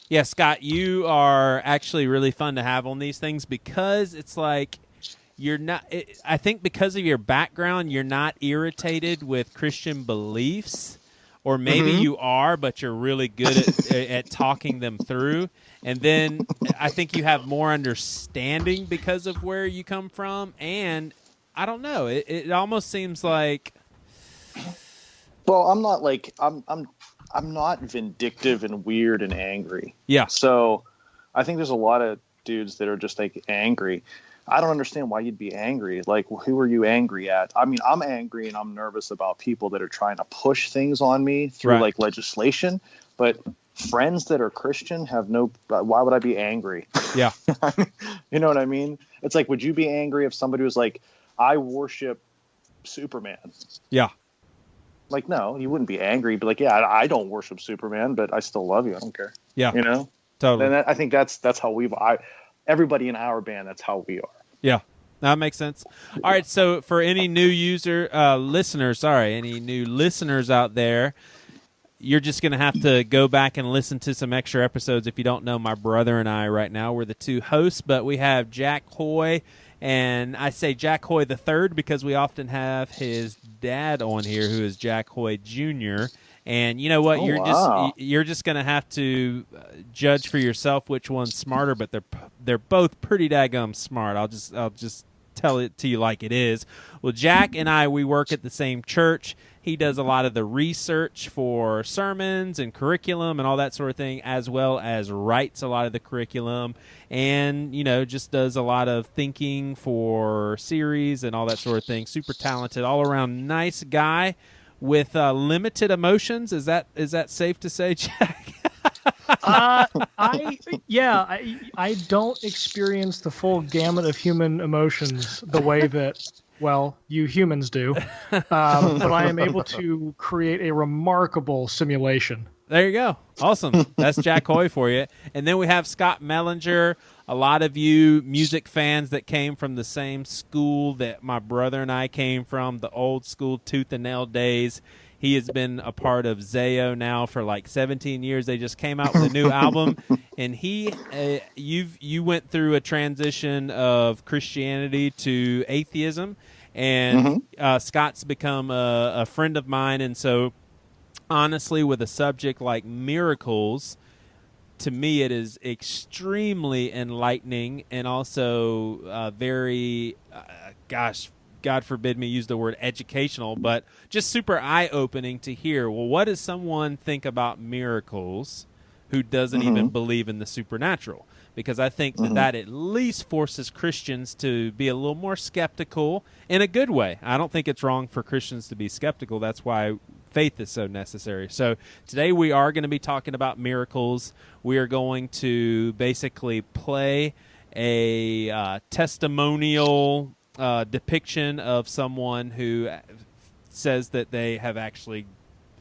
Yeah, Scott, you are actually really fun to have on these things because it's like you're not. I think because of your background, you're not irritated with Christian beliefs, or maybe you are, but you're really good at talking them through. And then I think you have more understanding because of where you come from. And I don't know. It almost seems like. Well, I'm not like I'm not vindictive and weird and angry. Yeah. So I think there's a lot of dudes that are just like angry. I don't understand why you'd be angry. Like, who are you angry at? I mean, I'm angry and I'm nervous about people that are trying to push things on me through like legislation. But friends that are Christian have no. Why would I be angry? Yeah. You know what I mean? It's like, would you be angry if somebody was like, I worship Superman? Yeah. Like, no, you wouldn't be angry. But like, yeah, I don't worship Superman, but I still love you. I don't care. Yeah. You know? Totally. And I think that's how everybody in our band, that's how we are. Yeah. That makes sense. All right. So for any new listeners out there, you're just going to have to go back and listen to some extra episodes. If you don't know my brother and I right now, we're the two hosts, but we have Jack Hoey. And I say Jack Hoey the third because we often have his dad on here, who is Jack Hoey Jr. And you know what? You're just going to have to judge for yourself which one's smarter. But they're both pretty daggum smart. I'll just tell it to you like it is. Well, Jack and we work at the same church. He does a lot of the research for sermons and curriculum and all that sort of thing, as well as writes a lot of the curriculum and, just does a lot of thinking for series and all that sort of thing. Super talented, all around nice guy with limited emotions. Is that safe to say, Jack? I don't experience the full gamut of human emotions the way that, well, you humans do, but I am able to create a remarkable simulation. There you go. Awesome. That's Jack Hoey for you. And then we have Scott Mellinger. A lot of you music fans that came from the same school that my brother and I came from, the old school tooth and nail days. He has been a part of Zayo now for like 17 years. They just came out with a new album, and you went through a transition of Christianity to atheism, and Scott's become a friend of mine. And so, honestly, with a subject like miracles, to me it is extremely enlightening and also very, God forbid me use the word educational, but just super eye-opening to hear, well, what does someone think about miracles who doesn't even believe in the supernatural? Because I think that at least forces Christians to be a little more skeptical in a good way. I don't think it's wrong for Christians to be skeptical. That's why faith is so necessary. So today we are going to be talking about miracles. We are going to basically play a testimonial depiction of someone who says that they have actually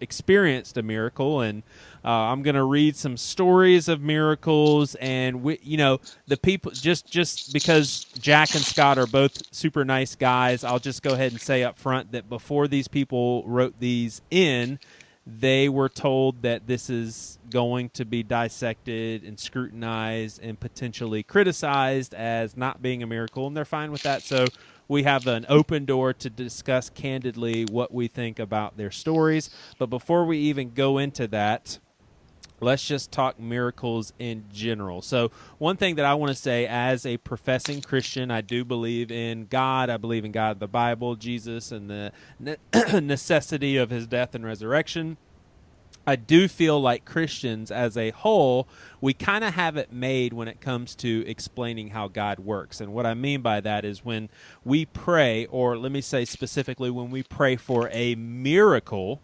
experienced a miracle, and I'm going to read some stories of miracles. And the people, just because Jack and Scott are both super nice guys, I'll just go ahead and say up front that before these people wrote these in, they were told that this is going to be dissected and scrutinized and potentially criticized as not being a miracle, and they're fine with that. So we have an open door to discuss candidly what we think about their stories. But before we even go into that, let's just talk miracles in general. So one thing that I want to say, as a professing Christian, I do believe in God. I believe in God, the Bible, Jesus, and the necessity of his death and resurrection. I do feel like Christians as a whole, we kind of have it made when it comes to explaining how God works. And what I mean by that is when we pray, or let me say specifically when we pray for a miracle,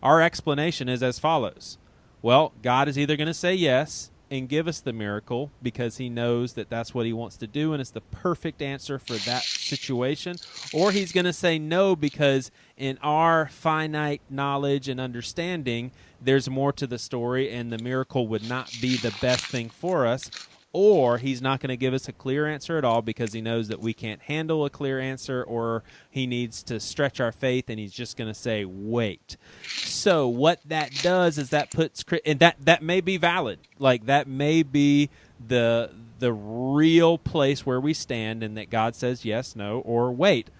our explanation is as follows. Well, God is either going to say yes and give us the miracle because he knows that that's what he wants to do and it's the perfect answer for that situation, or he's going to say no because in our finite knowledge and understanding, there's more to the story and the miracle would not be the best thing for us, or he's not going to give us a clear answer at all because he knows that we can't handle a clear answer, or he needs to stretch our faith and he's just going to say, wait. So what that does is that puts, and that may be valid. Like, that may be the real place where we stand, and that God says yes, no, or wait.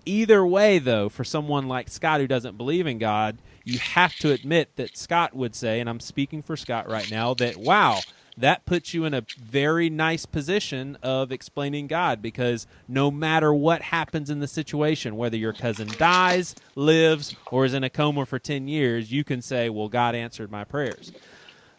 Either way, though, for someone like Scott who doesn't believe in God, you have to admit that Scott would say, and I'm speaking for Scott right now, that, wow, that puts you in a very nice position of explaining God, because no matter what happens in the situation, whether your cousin dies, lives, or is in a coma for 10 years, you can say, well, God answered my prayers.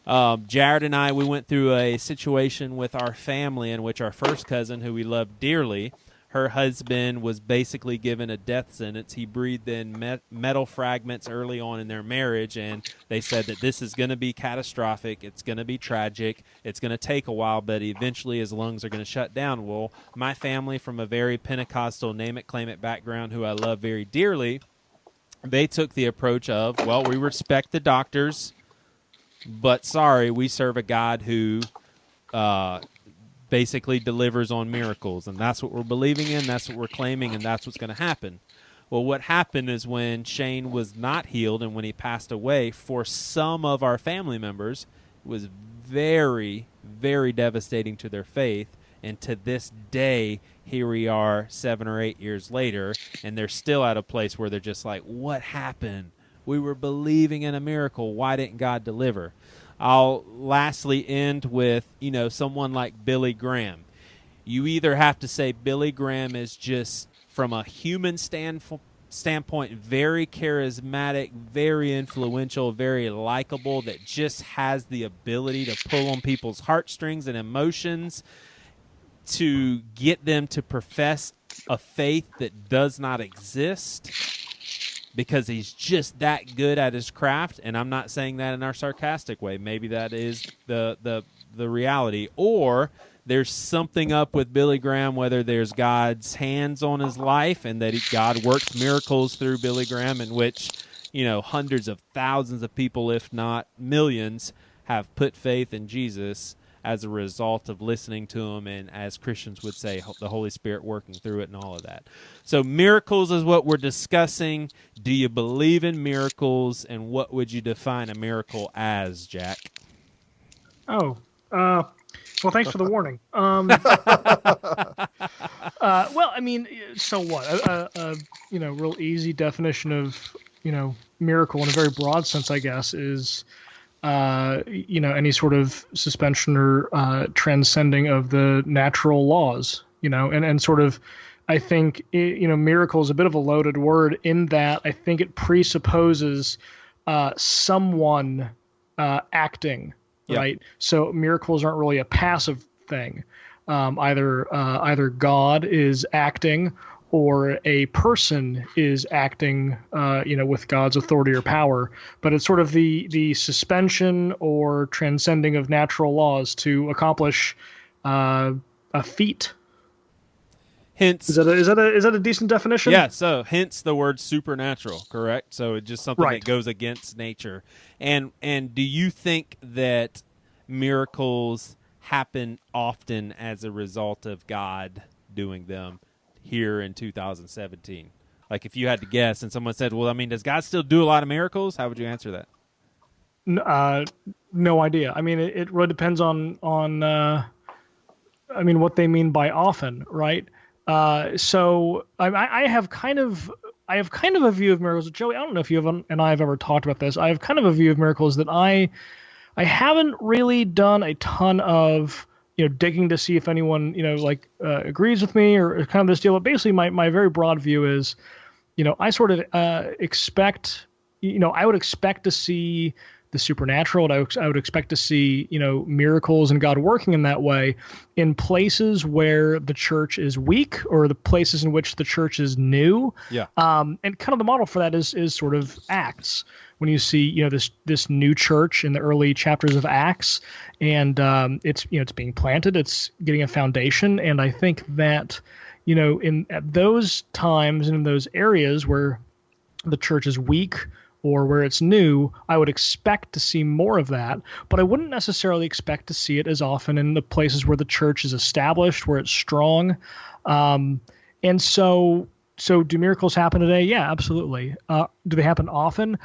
Jared and I, we went through a situation with our family in which our first cousin, who we loved dearly, her husband was basically given a death sentence. He breathed in metal fragments early on in their marriage, and they said that this is going to be catastrophic. It's going to be tragic. It's going to take a while, but eventually his lungs are going to shut down. Well, my family, from a very Pentecostal, name-it-claim-it background, who I love very dearly, they took the approach of, well, we respect the doctors, but sorry, we serve a God who basically delivers on miracles, and that's what we're believing in, that's what we're claiming, and that's what's going to happen. Well, what happened is when Shane was not healed and when he passed away, for some of our family members, it was very, very devastating to their faith, and to this day, here we are 7 or 8 years later, and they're still at a place where they're just like, what happened? We were believing in a miracle. Why didn't God deliver? I'll lastly end with, someone like Billy Graham. You either have to say Billy Graham is just, from a human standpoint, very charismatic, very influential, very likable, that just has the ability to pull on people's heartstrings and emotions to get them to profess a faith that does not exist, because he's just that good at his craft. And I'm not saying that in our sarcastic way. Maybe that is the reality. Or there's something up with Billy Graham, whether there's God's hands on his life and that God works miracles through Billy Graham, in which, hundreds of thousands of people, if not millions, have put faith in Jesus as a result of listening to him, and as Christians would say, the Holy Spirit working through it and all of that. So miracles is what we're discussing. Do you believe in miracles, and what would you define a miracle as, Jack? Oh, well, thanks for the warning. Well, I mean, so what? Real easy definition of, miracle in a very broad sense, I guess, is any sort of suspension or transcending of the natural laws, and sort of, I think, miracle is a bit of a loaded word in that I think it presupposes someone acting, right? So miracles aren't really a passive thing. Either God is acting, or a person is acting, with God's authority or power. But it's sort of the suspension or transcending of natural laws to accomplish a feat. Hence, is that a decent definition? Yeah. So, hence the word supernatural. Correct. So it's just something that goes against nature. And do you think that miracles happen often as a result of God doing them here in 2017? Like, if you had to guess and someone said, well, I mean, does God still do a lot of miracles? How would you answer that? No idea. I mean, it really depends on what they mean by often, right? So I have kind of a view of miracles. Joey, I don't know if you and I have ever talked about this. I have kind of a view of miracles that I haven't really done a ton of digging to see if anyone, agrees with me or kind of this deal. But basically my very broad view is, I sort of expect, I would expect to see the supernatural. I would expect to see, miracles and God working in that way in places where the church is weak or the places in which the church is new. Yeah. And kind of the model for that is sort of Acts. When you see, this new church in the early chapters of Acts, and it's being planted, it's getting a foundation, and I think that at those times and in those areas where the church is weak or where it's new, I would expect to see more of that, but I wouldn't necessarily expect to see it as often in the places where the church is established, where it's strong. And so do miracles happen today? Yeah, absolutely. Do they happen often?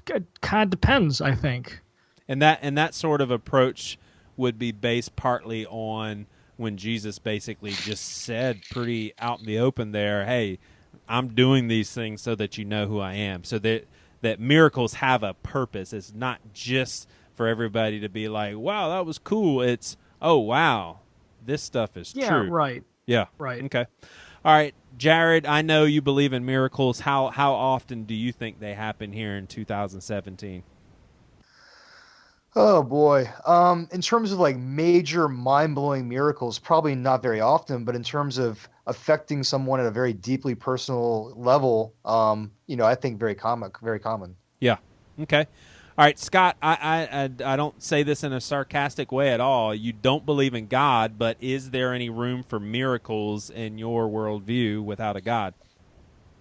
It kind of depends, I think. And that sort of approach would be based partly on when Jesus basically just said pretty out in the open there, hey, I'm doing these things so that you know who I am. So that miracles have a purpose. It's not just for everybody to be like, wow, that was cool. It's, oh, wow, this stuff is true. Yeah, right. Yeah. Right. Okay. All right, Jared, I know you believe in miracles. How often do you think they happen here in 2017? Oh boy. In terms of like major mind-blowing miracles, probably not very often, but in terms of affecting someone at a very deeply personal level, I think very common. Yeah. Okay. All right, Scott, I don't say this in a sarcastic way at all. You don't believe in God, but is there any room for miracles in your worldview without a God?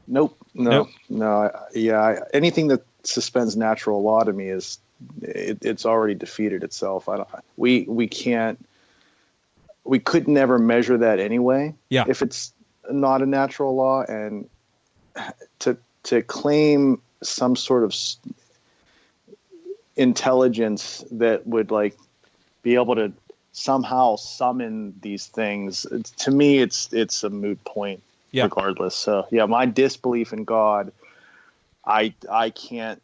Nope. No. Anything that suspends natural law to me is it's already defeated itself. We could never measure that anyway. Yeah. If it's not a natural law, and to claim some sort of intelligence that would like be able to somehow summon these things, to me it's a moot point. Yeah. Regardless. So yeah, my disbelief in God, I can't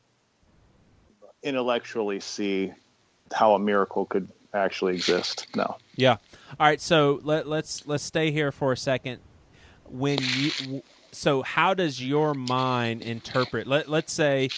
intellectually see how a miracle could actually exist. No. Yeah. All right. So let's stay here for a second. So how does your mind interpret? Let's say,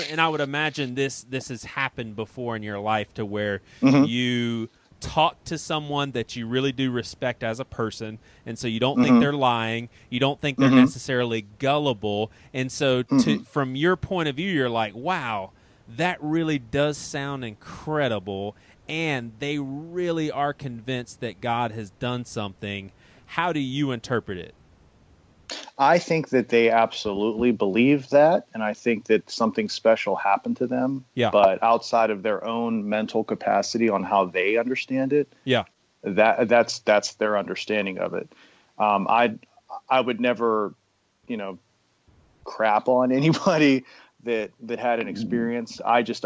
and I would imagine this has happened before in your life, to where you talk to someone that you really do respect as a person, and so you don't think they're lying, you don't think they're necessarily gullible, and so from your point of view, you're like, wow, that really does sound incredible, and they really are convinced that God has done something. How do you interpret it? I think that they absolutely believe that, and I think that something special happened to them. Yeah. But outside of their own mental capacity on how they understand it, yeah, that's their understanding of it. I would never, crap on anybody that had an experience. I'm just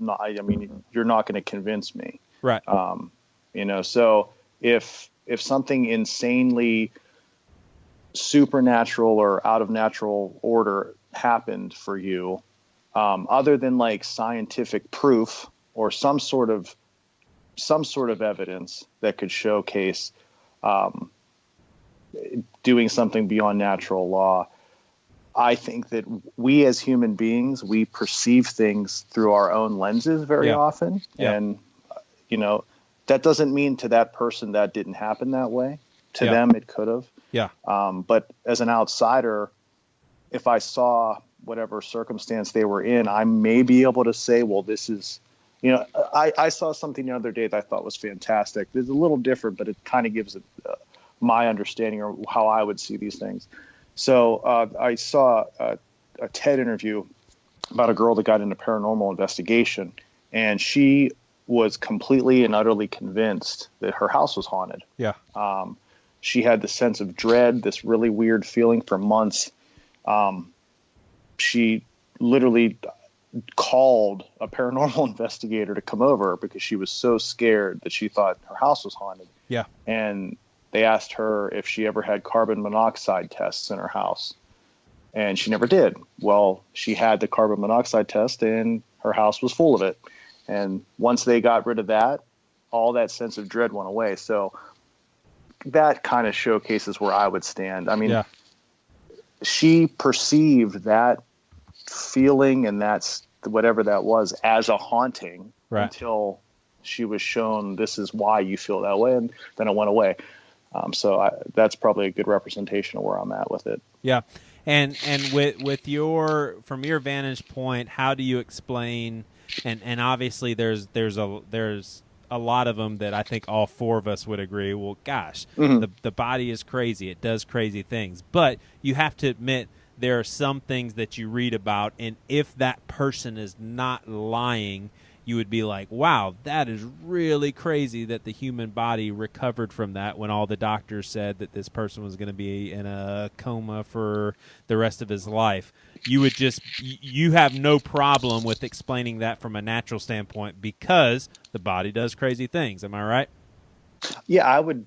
not. I mean, you're not going to convince me, right? So if something insanely supernatural or out of natural order happened for you, other than like scientific proof or some sort of evidence that could showcase doing something beyond natural law, I think that we as human beings, we perceive things through our own lenses very often. Yeah. And, that doesn't mean to that person that didn't happen that way. To them, it could have. Yeah. But as an outsider, if I saw whatever circumstance they were in, I may be able to say, well, this is, I saw something the other day that I thought was fantastic. It's a little different, but it kind of gives it my understanding or how I would see these things. So I saw a TED interview about a girl that got into paranormal investigation, and she was completely and utterly convinced that her house was haunted. Yeah. She had the sense of dread, this really weird feeling for months. She literally called a paranormal investigator to come over because she was so scared that she thought her house was haunted. Yeah. And they asked her if she ever had carbon monoxide tests in her house, and she never did. Well, she had the carbon monoxide test, and her house was full of it. And once they got rid of that, all that sense of dread went away. So that kind of showcases where I would stand. I mean, she perceived that feeling and that's whatever that was as a haunting until she was shown this is why you feel that way, and then it went away. That's probably a good representation of where I'm at with it. Yeah. And with your, from your vantage point, how do you explain, and obviously there's a lot of them that I think all four of us would agree, well, gosh, the body is crazy. It does crazy things. But you have to admit there are some things that you read about, and if that person is not lying, you would be like, wow, that is really crazy that the human body recovered from that when all the doctors said that this person was going to be in a coma for the rest of his life. You have no problem with explaining that from a natural standpoint because the body does crazy things. Am I right? Yeah, I would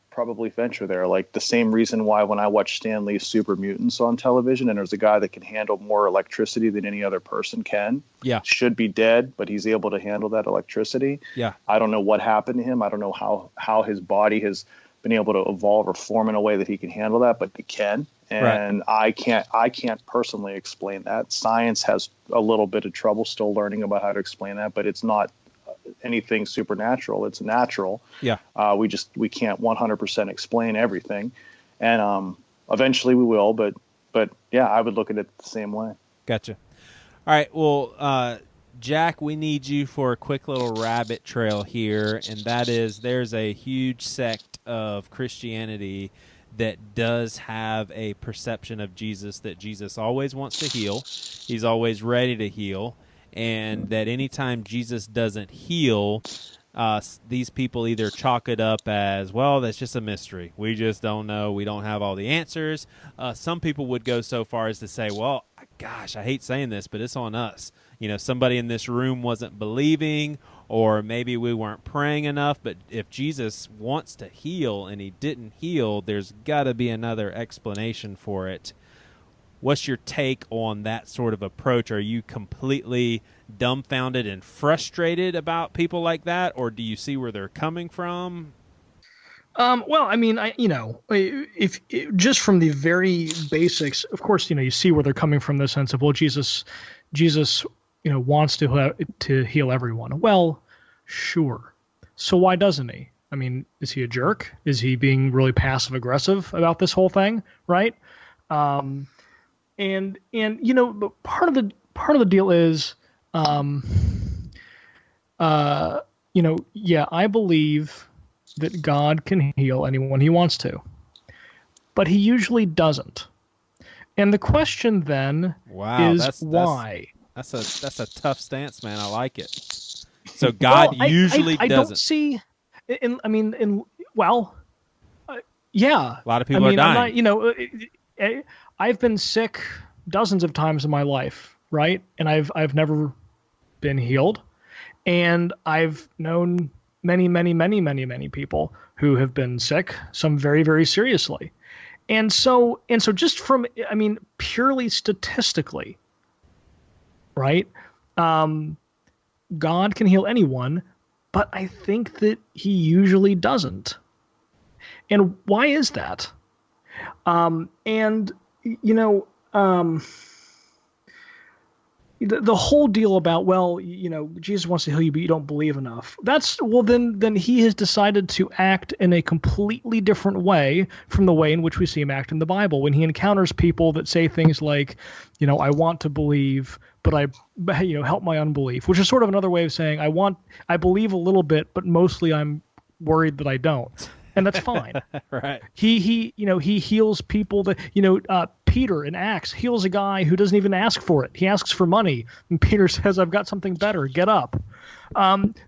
probably venture there. Like the same reason why when I watch Stan Lee's Super Mutants on television, and there's a guy that can handle more electricity than any other person can. Yeah, should be dead, but he's able to handle that electricity. Yeah, I don't know what happened to him. I don't know how his body has been able to evolve or form in a way that he can handle that, but it can. And right. I can't personally explain that. Science has a little bit of trouble still learning about how to explain that, but it's not anything supernatural. It's natural. Yeah. We can't 100% explain everything, and eventually we will. But yeah, I would look at it the same way. Gotcha. All right. Well, Jack, we need you for a quick little rabbit trail here, and that is there's a huge sect of Christianity that does have a perception of Jesus that Jesus always wants to heal. He's always ready to heal. And that anytime Jesus doesn't heal, these people either chalk it up as, well, that's just a mystery. We just don't know. We don't have all the answers. Some people would go so far as to say, well, gosh, I hate saying this, but it's on us. You know, somebody in this room wasn't believing, or maybe we weren't praying enough. But if Jesus wants to heal and he didn't heal, there's got to be another explanation for it. What's your take on that sort of approach? Are you completely dumbfounded and frustrated about people like that, or do you see where they're coming from? Well, I mean, if just from the very basics, of course, you see where they're coming from. The sense of, well, Jesus, wants to heal everyone. Well, sure. So why doesn't he? I mean, is he a jerk? Is he being really passive aggressive about this whole thing? Right. And but part of the deal is, I believe that God can heal anyone he wants to, but he usually doesn't. And the question then is why? That's a tough stance, man. I like it. So God usually doesn't. I don't see. Yeah. A lot of people are dying. I've been sick dozens of times in my life, right? And I've never been healed. And I've known many, many, many, many, many people who have been sick, some very, very seriously. And so just from, purely statistically, right? God can heal anyone, but I think that he usually doesn't. And why is that? The whole deal about, Jesus wants to heal you, but you don't believe enough. Then he has decided to act in a completely different way from the way in which we see him act in the Bible. When he encounters people that say things like, I want to believe, but help my unbelief, which is sort of another way of saying I believe a little bit, but mostly I'm worried that I don't. And that's fine. Right. He heals people that, Peter in Acts heals a guy who doesn't even ask for it. He asks for money. And Peter says, I've got something better. Get up.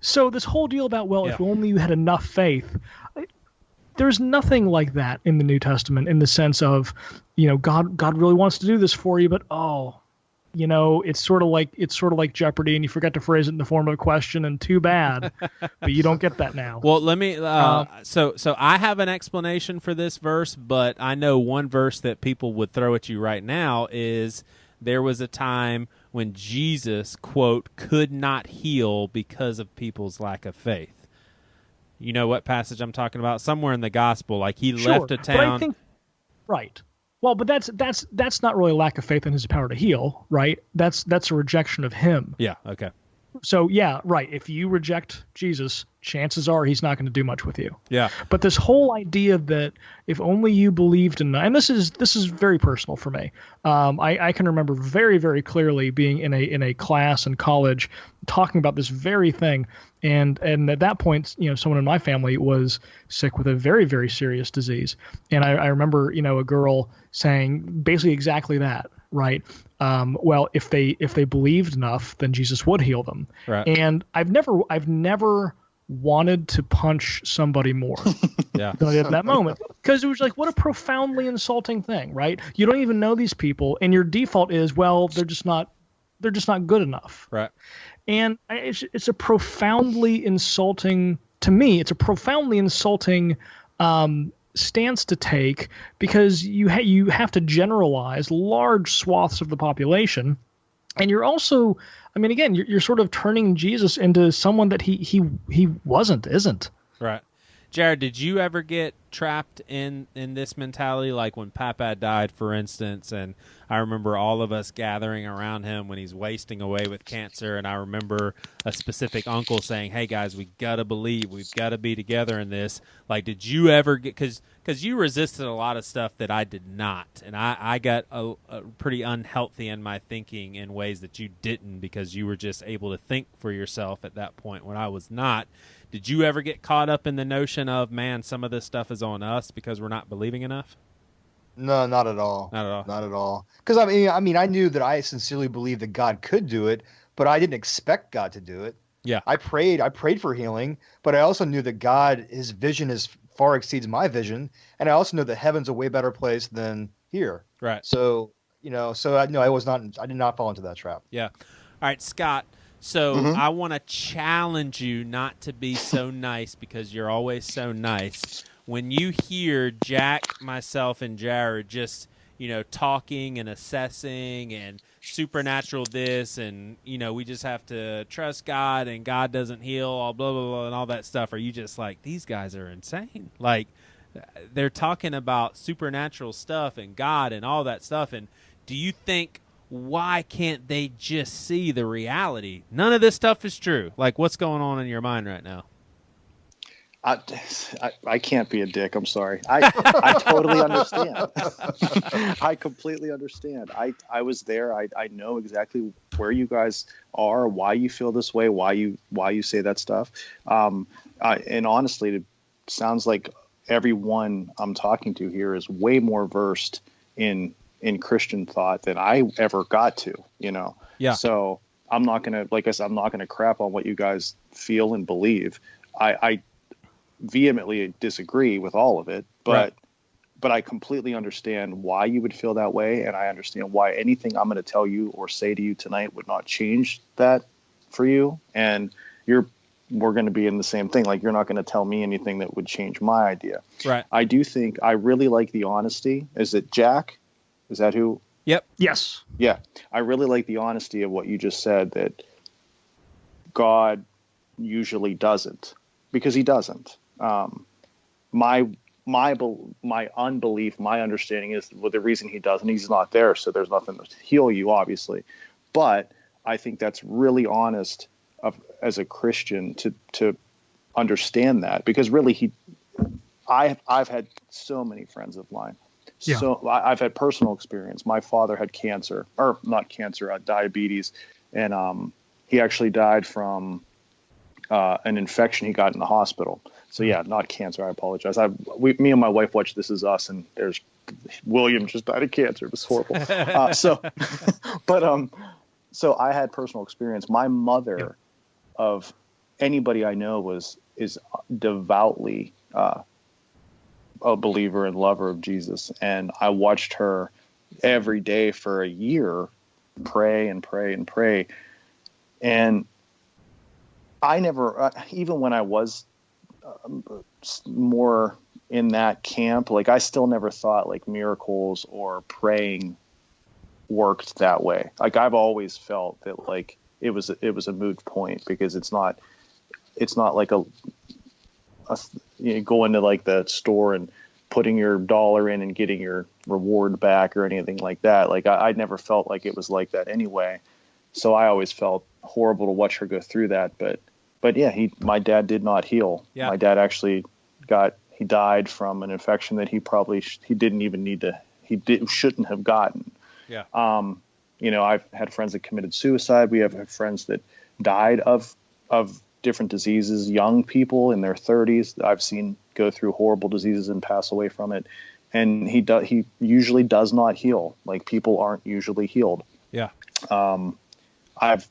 So this whole deal about, if only you had enough faith, there's nothing like that in the New Testament in the sense of, God really wants to do this for you, but, it's sort of like Jeopardy, and you forgot to phrase it in the form of a question, and too bad, but you don't get that now. Well, let me. So I have an explanation for this verse, but I know one verse that people would throw at you right now is there was a time when Jesus, quote, could not heal because of people's lack of faith. You know what passage I'm talking about? Somewhere in the gospel, like he left a town. But I think, right. Well, but that's not really a lack of faith in his power to heal, right? That's a rejection of him. Yeah. Okay. So yeah, right. If you reject Jesus, chances are he's not going to do much with you. Yeah. But this whole idea that if only you believed in, and this is very personal for me. I can remember very, very clearly being in a class in college talking about this very thing. And at that point, someone in my family was sick with a very, very serious disease. And I remember, a girl saying basically exactly that, right? Well, if they believed enough, then Jesus would heal them. Right. And I've never wanted to punch somebody more Yeah. than I did in that moment, because it was like, what a profoundly insulting thing, right? You don't even know these people, and your default is, well, they're just not good enough. Right. And it's a profoundly insulting, to me, it's a profoundly insulting stance to take, because you have to generalize large swaths of the population, and you're also, I mean, again, you're sort of turning Jesus into someone that he isn't. Right. Jared, did you ever get trapped in this mentality, like when Papa died, for instance, and I remember all of us gathering around him when he's wasting away with cancer, and I remember a specific uncle saying, hey, guys, we got to believe, we've got to be together in this. Like, did you ever get, because you resisted a lot of stuff that I did not, and I got a pretty unhealthy in my thinking in ways that you didn't, because you were just able to think for yourself at that point when I was not. Did you ever get caught up in the notion of, man, some of this stuff is on us because we're not believing enough? No, not at all. Not at all. Not at all. Because I mean, I knew that I sincerely believed that God could do it, but I didn't expect God to do it. Yeah. I prayed for healing, but I also knew that God, his vision far exceeds my vision, and I also know that heaven's a way better place than here. Right. So, I did not fall into that trap. Yeah. All right, Scott. So I want to challenge you not to be so nice, because you're always so nice. When you hear Jack, myself, and Jared just, talking and assessing and supernatural this, and, we just have to trust God and God doesn't heal, all blah, blah, blah, and all that stuff, are you just like, these guys are insane? Like, they're talking about supernatural stuff and God and all that stuff, and do you think, why can't they just see the reality? None of this stuff is true. Like, what's going on in your mind right now? I can't be a dick. I'm sorry. I totally understand. I completely understand. I was there. I know exactly where you guys are, why you feel this way, why you say that stuff. And honestly, it sounds like everyone I'm talking to here is way more versed in Christian thought than I ever got to, Yeah. So I'm not going to, like I said, I'm not going to crap on what you guys feel and believe. I vehemently disagree with all of it, but I completely understand why you would feel that way. And I understand why anything I'm going to tell you or say to you tonight would not change that for you. And we're going to be in the same thing. Like, you're not going to tell me anything that would change my idea. Right. I do think I really like the honesty. Is it Jack? Is that who? Yep. Yes. Yeah. I really like the honesty of what you just said, that God usually doesn't, because he doesn't. My unbelief, my understanding is, well, the reason he doesn't, he's not there. So there's nothing to heal you, obviously. But I think that's really honest as a Christian to understand that, because really I've had so many friends of mine. Yeah. So I've had personal experience. My father had cancer, or not cancer, diabetes. And he actually died from an infection he got in the hospital. So yeah, not cancer. I apologize. Me and my wife watched This Is Us, and there's William just died of cancer. It was horrible. So I had personal experience. My mother, of anybody I know, is devoutly a believer and lover of Jesus. And I watched her every day for a year pray and pray and pray. And I never, even when I was more in that camp, like, I still never thought like miracles or praying worked that way. Like, I've always felt that like it was a moot point, because it's not like go into like the store and putting your dollar in and getting your reward back or anything like that. Like, I never felt like it was like that anyway. So I always felt horrible to watch her go through that. But yeah, my dad did not heal. Yeah. My dad actually he died from an infection that he probably didn't even need to, shouldn't have gotten. Yeah. I've had friends that committed suicide. We have friends that died of different diseases, young people in their 30s that I've seen go through horrible diseases and pass away from it. And he usually does not heal. Like, people aren't usually healed. Yeah. I've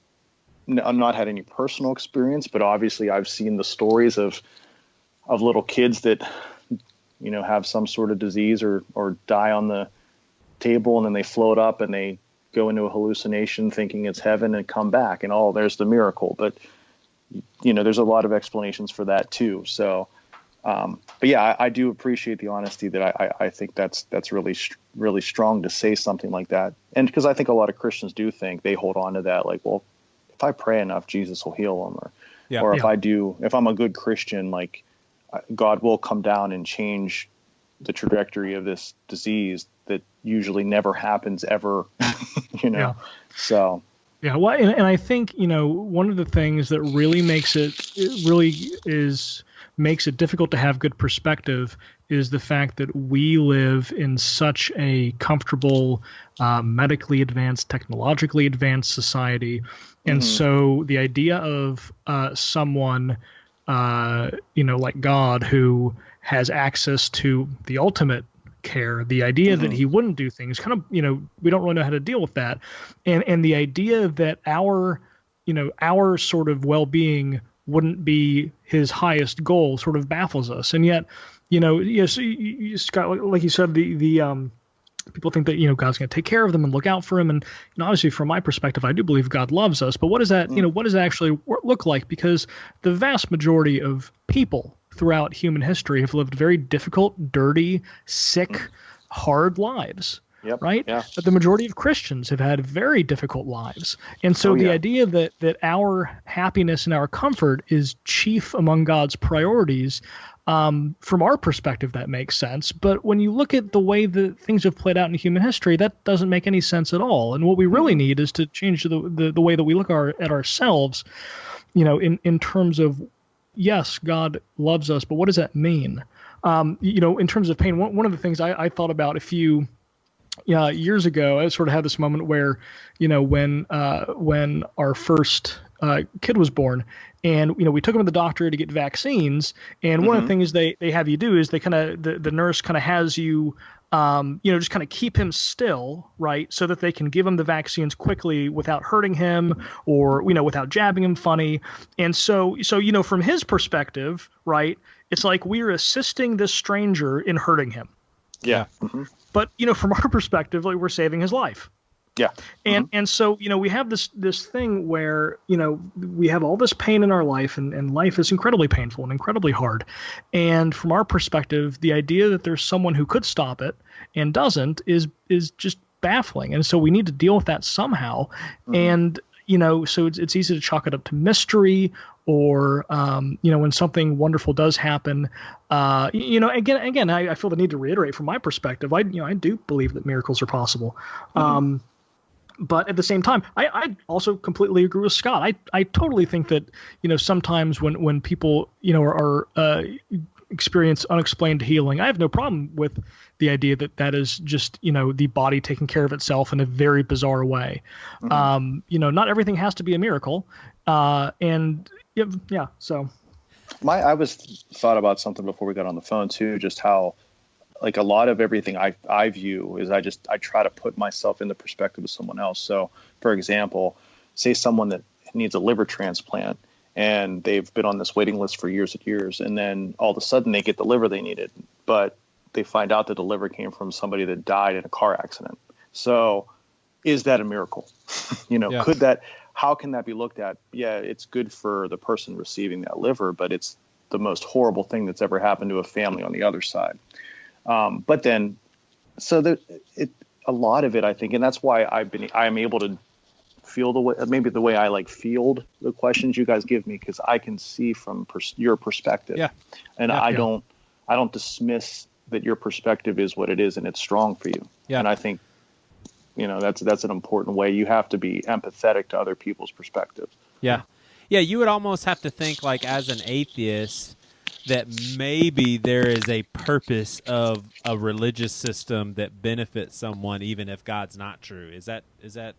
not had any personal experience, but obviously I've seen the stories of little kids that, have some sort of disease or die on the table, and then they float up and they go into a hallucination thinking it's heaven and come back, and there's the miracle. But, there's a lot of explanations for that too. So, but yeah, I do appreciate the honesty that I think that's really, really strong to say something like that. And because I think a lot of Christians do think, they hold on to that, like, well, if I pray enough, Jesus will heal them, or if I'm a good Christian, like, God will come down and change the trajectory of this disease that usually never happens ever, Yeah. So. Yeah, well, and I think, one of the things that really makes it difficult to have good perspective is the fact that we live in such a comfortable, medically advanced, technologically advanced society. And so the idea of someone, like God, who has access to the ultimate care, the idea that he wouldn't do things, kind of, we don't really know how to deal with that. And the idea that our sort of well-being wouldn't be his highest goal sort of baffles us. And yet, yes, Scott, like you said, the people think that, God's going to take care of them and look out for them. And obviously, from my perspective, I do believe God loves us. But what does that, what does that actually look like? Because the vast majority of people throughout human history have lived very difficult, dirty, sick, hard lives. Yep. Right? Yeah. But the majority of Christians have had very difficult lives. And so the idea that our happiness and our comfort is chief among God's priorities, from our perspective, that makes sense. But when you look at the way that things have played out in human history, that doesn't make any sense at all. And what we really need is to change the way that we look at ourselves, in terms of, yes, God loves us, but what does that mean? In terms of pain, one of the things I thought about a few years ago, I sort of had this moment where, when our first kid was born, and we took him to the doctor to get vaccines, and one of the things they have you do is they kind of the nurse kind of has you just kind of keep him still, right, so that they can give him the vaccines quickly without hurting him or without jabbing him funny. And so from his perspective, right, it's like we're assisting this stranger in hurting him. Yeah. But from our perspective, like, we're saving his life. Yeah. And so, we have this thing where, we have all this pain in our life, and life is incredibly painful and incredibly hard. And from our perspective, the idea that there's someone who could stop it and doesn't is just baffling. And so we need to deal with that somehow. And, so it's easy to chalk it up to mystery, or, when something wonderful does happen, again, I feel the need to reiterate from my perspective, I do believe that miracles are possible. But at the same time, I also completely agree with Scott. I totally think that, sometimes when people, are experience unexplained healing, I have no problem with the idea that is just, the body taking care of itself in a very bizarre way. Not everything has to be a miracle. And yeah, so. I was thought about something before we got on the phone too, just how, like, a lot of everything I view is I try to put myself in the perspective of someone else. So, for example, say someone that needs a liver transplant and they've been on this waiting list for years and years, and then all of a sudden they get the liver they needed, but they find out that the liver came from somebody that died in a car accident. So, is that a miracle? How can that be looked at? Yeah, it's good for the person receiving that liver, but it's the most horrible thing that's ever happened to a family on the other side. But then, a lot of it, I think, and that's why I'm able to feel the way I field the questions you guys give me, because I can see from your perspective. Yeah. And I don't dismiss that your perspective is what it is and it's strong for you. Yeah. And I think that's an important way. You have to be empathetic to other people's perspectives. Yeah. Yeah, you would almost have to think, like, as an atheist, that maybe there is a purpose of a religious system that benefits someone even if God's not true. Is that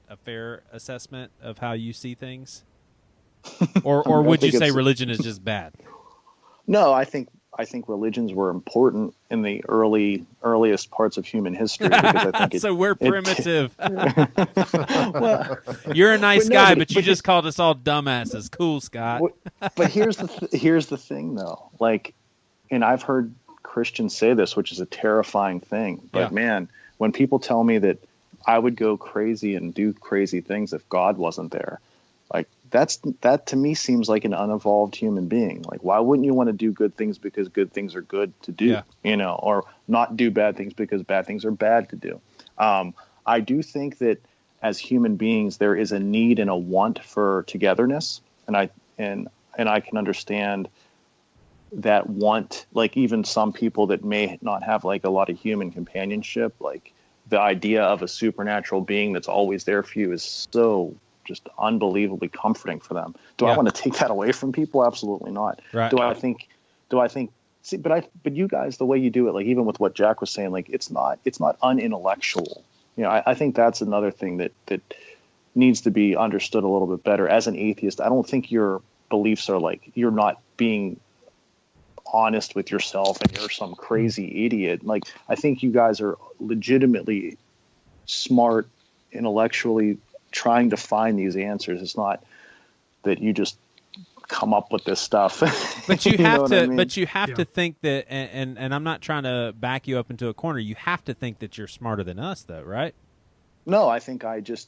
a fair assessment of how you see things? Or would you say religion is just bad? No, I think religions were important in the earliest parts of human history. Because I think so we're primitive. Well, you're a nice guy, but you just called us all dumbasses. Cool, Scott. But here's the thing, though. Like, and I've heard Christians say this, which is a terrifying thing. But man, when people tell me that I would go crazy and do crazy things if God wasn't there, like, that to me seems like an unevolved human being. Like, why wouldn't you want to do good things because good things are good to do, or not do bad things because bad things are bad to do? I do think that as human beings, there is a need and a want for togetherness. And I can understand that want, like, even some people that may not have like a lot of human companionship, like the idea of a supernatural being that's always there for you is so just unbelievably comforting for them. Do I want to take that away from people? Absolutely not. Right. Do I think see, but you guys, the way you do it, like even with what Jack was saying, like it's not unintellectual. I think that's another thing that needs to be understood a little bit better. As an atheist, I don't think your beliefs are like, you're not being honest with yourself and you're some crazy idiot. Like, I think you guys are legitimately smart, intellectually trying to find these answers. It's not that you just come up with this stuff. But you have to. I mean? But you have to think that, and I'm not trying to back you up into a corner. You have to think that you're smarter than us, though, right? No, I think I just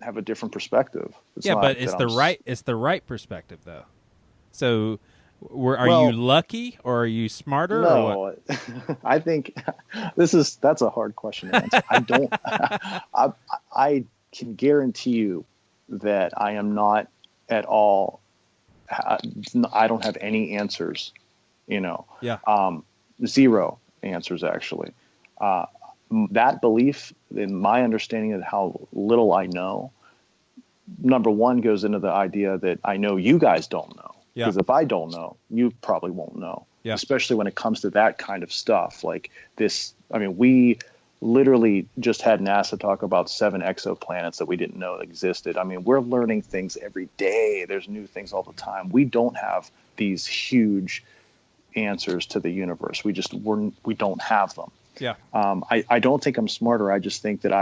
have a different perspective. But it's the right perspective, though. So, are you lucky or are you smarter? No, or what? I think that's a hard question to answer. I don't. I can guarantee you that I am not at all. I don't have any answers. Zero answers actually. That belief, in my understanding of how little I know, number one goes into the idea that I know you guys don't know. Because if I don't know, you probably won't know. Especially when it comes to that kind of stuff like this. I mean, we literally just had NASA talk about 7 exoplanets that we didn't know existed. I mean, we're learning things every day. There's new things all the time. We don't have these huge answers to the universe. We don't have them. I don't think I'm smarter. I just think that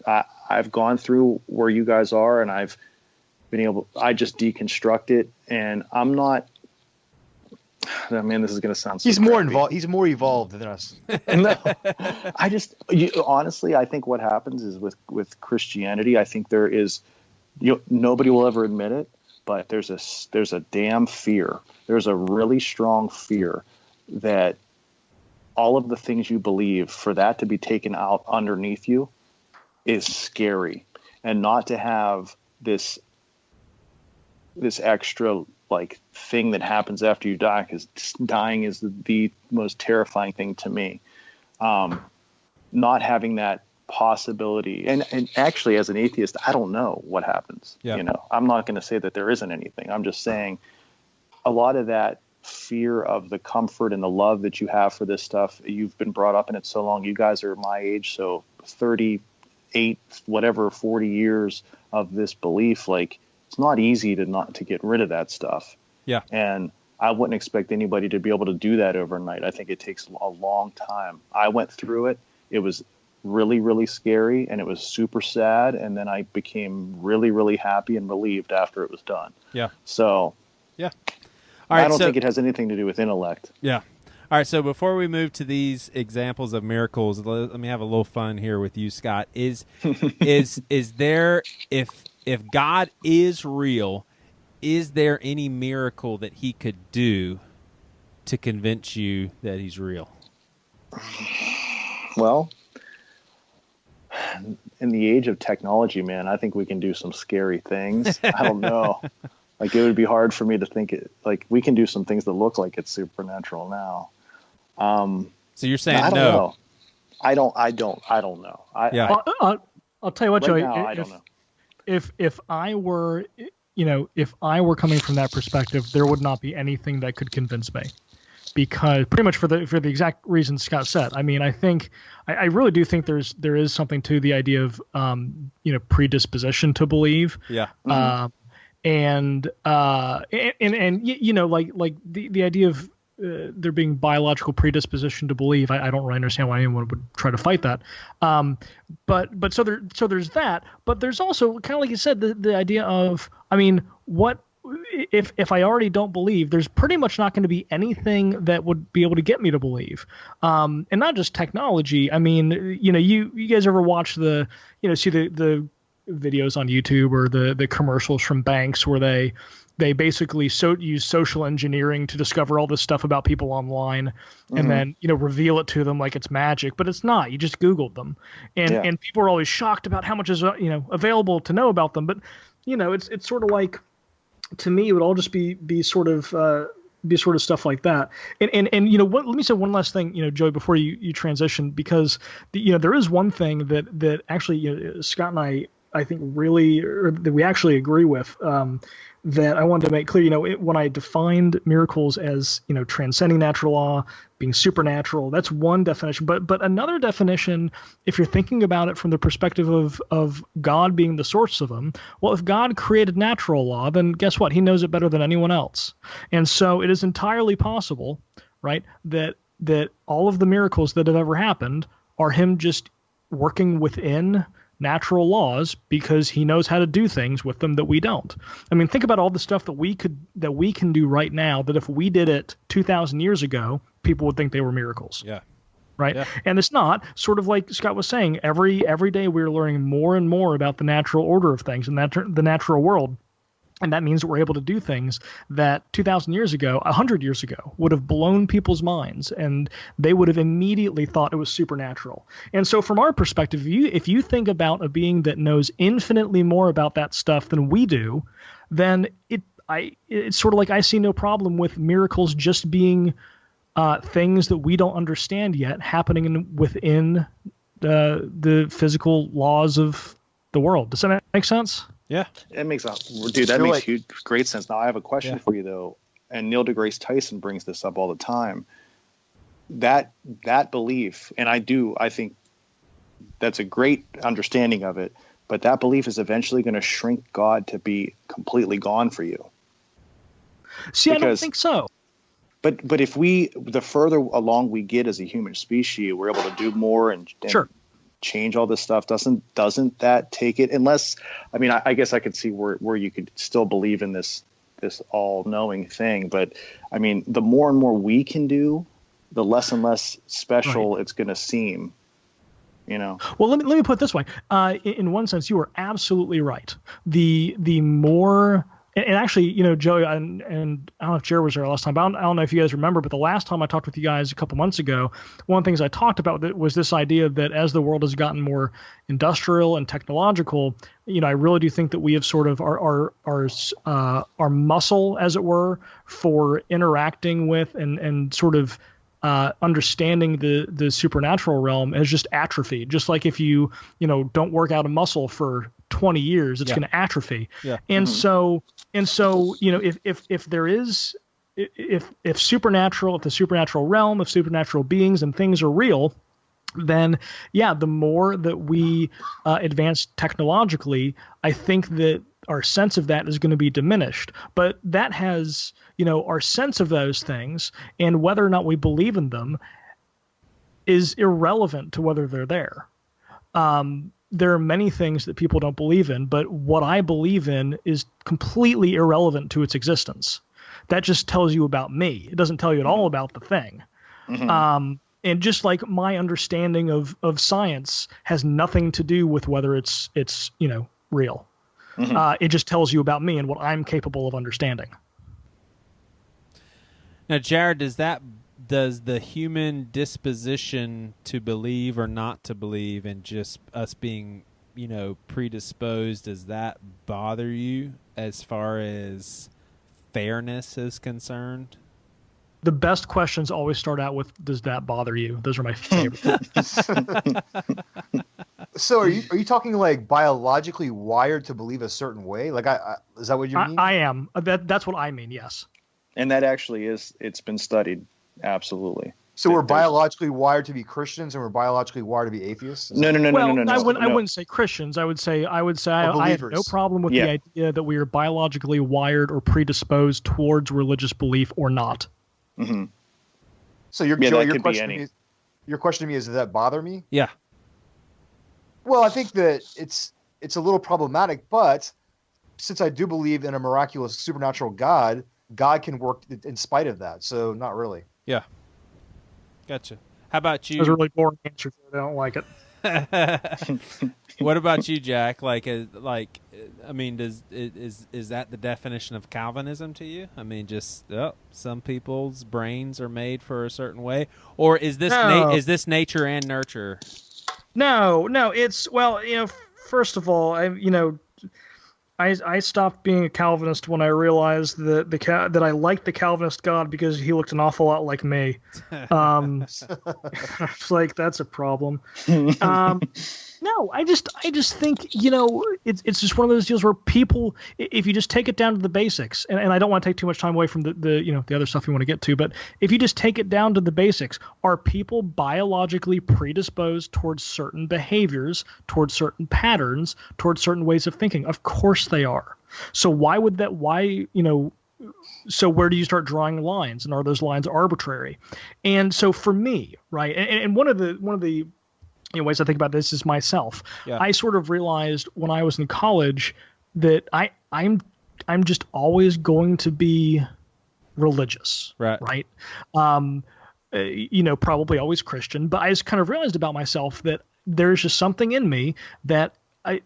I've gone through where you guys are, and I've been able. I just deconstruct it, and I'm not. I mean, this is going to sound. He's more involved. He's more evolved than us. No, honestly, I think what happens is with Christianity, I think there is. Nobody will ever admit it, but there's a damn fear. There's a really strong fear that all of the things you believe, for that to be taken out underneath you, is scary, and not to have this extra like thing that happens after you die, because dying is the most terrifying thing to me. Not having that possibility, and actually as an atheist, I don't know what happens. I'm not going to say that there isn't anything. I'm just saying a lot of that fear of the comfort and the love that you have for this stuff, you've been brought up in it so long. You guys are my age, so 38, whatever, 40 years of this belief, like, it's not easy to get rid of that stuff. And I wouldn't expect anybody to be able to do that overnight. I think it takes a long time. I went through it. It was really, really scary, and it was super sad. And then I became really, really happy and relieved after it was done. So, all right, I don't think it has anything to do with intellect. All right, so before we move to these examples of miracles, let me have a little fun here with you, Scott. Is there, if God is real, is there any miracle that he could do to convince you that he's real? Well, in the age of technology, man, I think we can do some scary things. I don't know. Like, it would be hard for me to think it. Like, we can do some things that look like it's supernatural now. So you're saying I don't no? know. I don't know. Yeah. I'll tell you what, Right Joey. now, I don't know. If I were, if I were coming from that perspective, there would not be anything that could convince me, because pretty much for the exact reasons Scott said. I mean, I really do think there is something to the idea of predisposition to believe. Yeah. And like the idea of there being biological predisposition to believe, I don't really understand why anyone would try to fight that. But so there's that. But there's also, kind of like you said, the idea of, I mean, what if I already don't believe? There's pretty much not going to be anything that would be able to get me to believe. And not just technology. I mean, you guys ever watch see the videos on YouTube or the commercials from banks where they basically use social engineering to discover all this stuff about people online, and then reveal it to them like it's magic, but it's not. You just Googled them, and people are always shocked about how much is available to know about them. But it's sort of like, to me, it would all just be sort of stuff like that. And what? Let me say one last thing, Joey, before you transition, because there is one thing that actually Scott and I think really, or that we actually agree with, that I wanted to make clear. When I defined miracles as transcending natural law, being supernatural, that's one definition. But another definition, if you're thinking about it from the perspective of God being the source of them, well, if God created natural law, then guess what? He knows it better than anyone else. And so it is entirely possible, right, that all of the miracles that have ever happened are him just working within natural laws, because he knows how to do things with them that we don't. I mean, think about all the stuff that we can do right now, that if we did it 2,000 years ago, people would think they were miracles. Yeah. Right. Yeah. And it's not, sort of like Scott was saying, every day we're learning more and more about the natural order of things and the natural world. And that means that we're able to do things that 2,000 years ago, 100 years ago, would have blown people's minds, and they would have immediately thought it was supernatural. And so from our perspective, if you think about a being that knows infinitely more about that stuff than we do, then it's sort of like, I see no problem with miracles just being things that we don't understand yet, happening within the physical laws of the world. Does that make sense? Yeah, it makes sense, dude. That makes great sense. Now I have a question for you though, and Neil deGrasse Tyson brings this up all the time. That belief, and I think that's a great understanding of it, but that belief is eventually going to shrink God to be completely gone for you. See, I don't think so. But if the further along we get as a human species, we're able to do more and sure. change all this stuff. Doesn't that take it? Unless, I mean, I guess I could see where you could still believe in this all-knowing thing, but I mean, the more and more we can do, the less and less special it's going to seem. Well, let me put it this way. In one sense, you are absolutely right. The more. And actually, Joey, and I don't know if Jared was there last time, but I don't know if you guys remember, but the last time I talked with you guys a couple months ago, one of the things I talked about was this idea that as the world has gotten more industrial and technological, I really do think that we have sort of our muscle, as it were, for interacting with and sort of understanding the supernatural realm has just atrophied. Just like if you don't work out a muscle for 20 years, it's going to atrophy. Yeah. And so if there is, if the supernatural realm, if supernatural beings and things are real, then the more that we advance technologically, I think that our sense of that is going to be diminished. But that has, our sense of those things and whether or not we believe in them is irrelevant to whether they're there. There are many things that people don't believe in, but what I believe in is completely irrelevant to its existence. That just tells you about me. It doesn't tell you at all about the thing. Mm-hmm. And just like my understanding of science has nothing to do with whether it's real. Mm-hmm. It just tells you about me and what I'm capable of understanding. Now, Jared, does the human disposition to believe or not to believe and just us being, predisposed, does that bother you as far as fairness is concerned? The best questions always start out with, "Does that bother you?" Those are my favorite. So are you talking like biologically wired to believe a certain way? Like, is that what you mean? I am. That's what I mean. Yes. And that actually is. It's been studied. Absolutely. So we're biologically wired to be Christians, and we're biologically wired to be atheists. No. I wouldn't say Christians. I would say I have no problem with the idea that we are biologically wired or predisposed towards religious belief or not. Mm-hmm. So your question to me is, does that bother me? Yeah. Well, I think that it's a little problematic, but since I do believe in a miraculous supernatural God can work in spite of that. So not really. Yeah. Gotcha. How about you? That was a really boring answer. I don't like it. What about you, Jack? I mean, is that the definition of Calvinism to you? I mean, just some people's brains are made for a certain way, or is this is this nature and nurture? No. It's first of all, I stopped being a Calvinist when I realized that I liked the Calvinist God because he looked an awful lot like me. It's like, that's a problem. No, I just think, it's just one of those deals where people, if you just take it down to the basics, and I don't want to take too much time away from the other stuff you want to get to, but if you just take it down to the basics, are people biologically predisposed towards certain behaviors, towards certain patterns, towards certain ways of thinking? Of course they are. So so where do you start drawing lines, and are those lines arbitrary? And so for me, right, and one of the ways I think about this is myself. Yeah. I sort of realized when I was in college that I'm just always going to be religious, right? Probably always Christian, but I just kind of realized about myself that there's just something in me that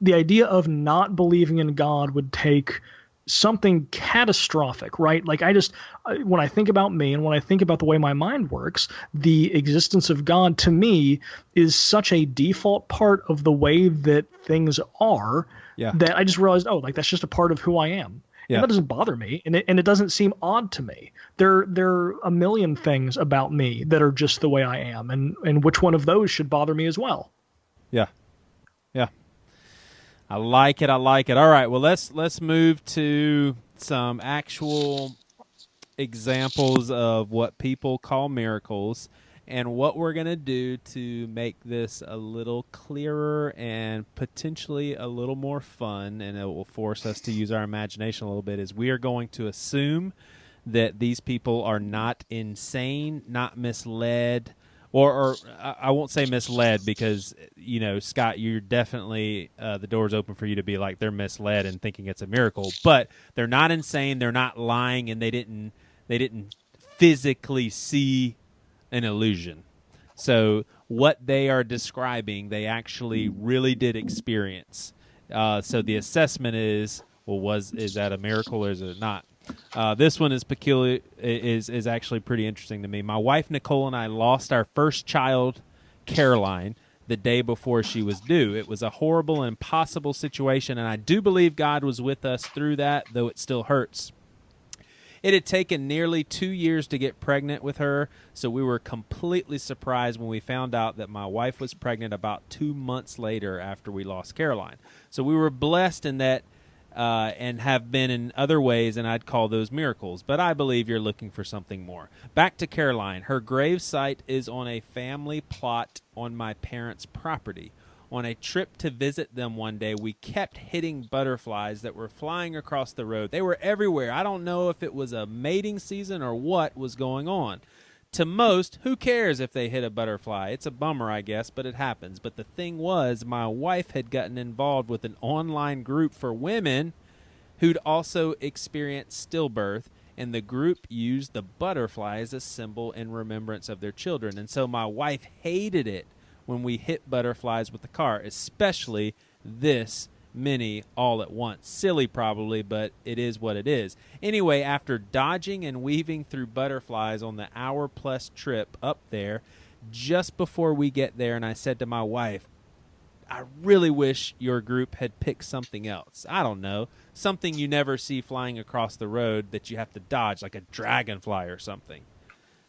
the idea of not believing in God would take something catastrophic, right? Like when I think about me and when I think about the way my mind works, the existence of God to me is such a default part of the way that things are that I just realized, that's just a part of who I am. Yeah. And that doesn't bother me, and it doesn't seem odd to me. There are a million things about me that are just the way I am, and which one of those should bother me as well? Yeah. Yeah. I like it. All right. Well, let's move to some actual examples of what people call miracles and what we're going to do to make this a little clearer and potentially a little more fun, and it will force us to use our imagination a little bit, is we are going to assume that these people are not insane, not misled, or I won't say misled because, Scott, you're definitely, the door's open for you to be like they're misled and thinking it's a miracle. But they're not insane, they're not lying, and they didn't physically see an illusion. So what they are describing, they actually really did experience. So the assessment is, is that a miracle or is it not? This one is peculiar. Is actually pretty interesting to me. My wife Nicole and I lost our first child, Caroline, the day before she was due. It was a horrible and impossible situation, and I do believe God was with us through that, though it still hurts. It had taken nearly 2 years to get pregnant with her, so we were completely surprised when we found out that my wife was pregnant about 2 months later after we lost Caroline. So we were blessed in that. And have been in other ways, and I'd call those miracles. But I believe you're looking for something more. Back to Caroline. Her grave site is on a family plot on my parents' property. On a trip to visit them one day, we kept hitting butterflies that were flying across the road. They were everywhere. I don't know if it was a mating season or what was going on. To most, who cares if they hit a butterfly? It's a bummer, I guess, but it happens. But the thing was, my wife had gotten involved with an online group for women who'd also experienced stillbirth, and the group used the butterfly as a symbol in remembrance of their children. And so my wife hated it when we hit butterflies with the car, especially this many all at once. Silly probably, but it is what it is. Anyway, after dodging and weaving through butterflies on the hour-plus trip up there, just before we get there, and I said to my wife, I really wish your group had picked something else. I don't know, something you never see flying across the road that you have to dodge, like a dragonfly or something.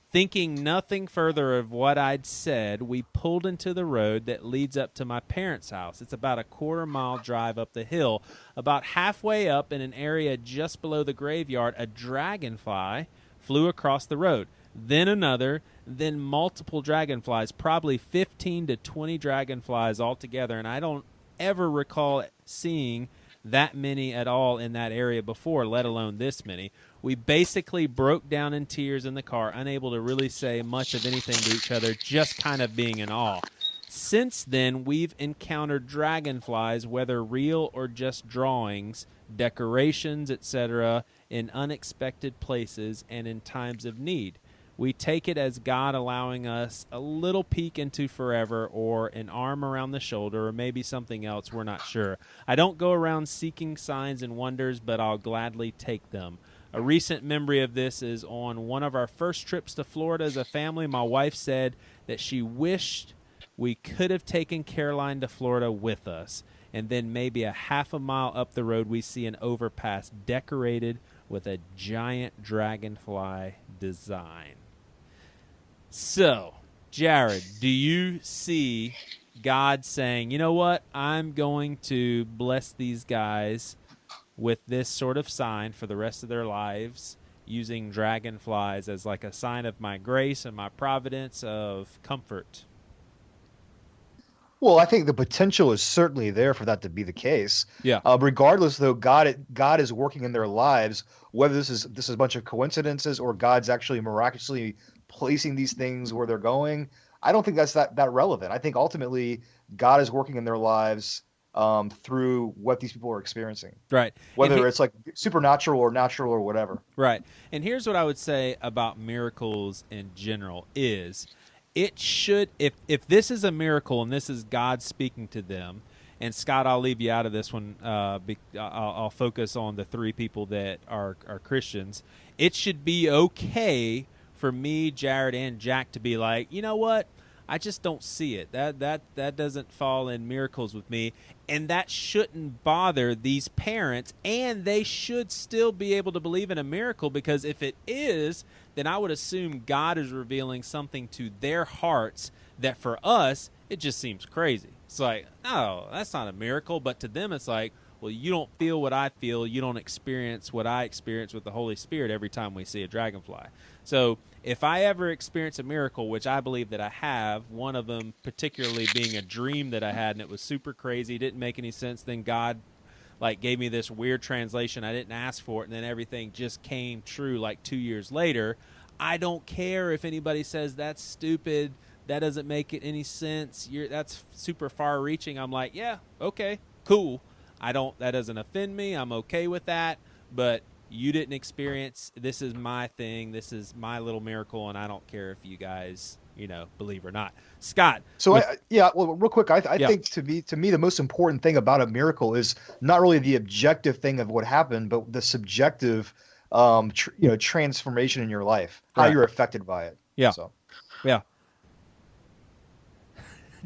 Thinking nothing further of what I'd said, we pulled into the road that leads up to my parents' house. It's about a quarter-mile drive up the hill. About halfway up, in an area just below the graveyard, a dragonfly flew across the road. Then another, then multiple dragonflies, probably 15 to 20 dragonflies altogether, and I don't ever recall seeing that many at all in that area before, let alone this many. We basically broke down in tears in the car, unable to really say much of anything to each other, just kind of being in awe. Since then, we've encountered dragonflies, whether real or just drawings, decorations, etc., in unexpected places and in times of need. We take it as God allowing us a little peek into forever, or an arm around the shoulder, or maybe something else, we're not sure. I don't go around seeking signs and wonders, but I'll gladly take them. A recent memory of this is on one of our first trips to Florida as a family. My wife said that she wished we could have taken Caroline to Florida with us. And then maybe a half a mile up the road, we see an overpass decorated with a giant dragonfly design. So, Jared, do you see God saying, you know what, I'm going to bless these guys with this sort of sign for the rest of their lives, using dragonflies as like a sign of my grace and my providence of comfort? Well, I think the potential is certainly there for that to be the case. Yeah. Regardless, though, God is working in their lives, whether this is a bunch of coincidences or God's actually miraculously placing these things where they're going. I don't think that's that relevant. I think ultimately God is working in their lives through what these people are experiencing. Right. Whether it's like supernatural or natural or whatever. Right. And here's what I would say about miracles in general is, it should, if this is a miracle and this is God speaking to them, and Scott, I'll leave you out of this one. I'll focus on the three people that are Christians. It should be okay for me, Jared, and Jack to be like, you know what? I just don't see it. That doesn't fall in miracles with me. And that shouldn't bother these parents, and they should still be able to believe in a miracle, because if it is, then I would assume God is revealing something to their hearts that for us, it just seems crazy. It's like, no, that's not a miracle. But to them, it's like, well, you don't feel what I feel. You don't experience what I experience with the Holy Spirit every time we see a dragonfly. So if I ever experience a miracle, which I believe that I have, one of them particularly being a dream that I had, and it was super crazy, didn't make any sense, then God gave me this weird translation. I didn't ask for it, and then everything just came true 2 years later. I don't care if anybody says that's stupid, that doesn't make it any sense, that's super far reaching. I'm like, yeah, okay, cool. That doesn't offend me. I'm okay with that. But you didn't experience, this is my thing, this is my little miracle, and I don't care if you guys, believe or not. Scott. So real quick, I think to me the most important thing about a miracle is not really the objective thing of what happened, but the subjective transformation in your life, how you're affected by it. Yeah. So. Yeah.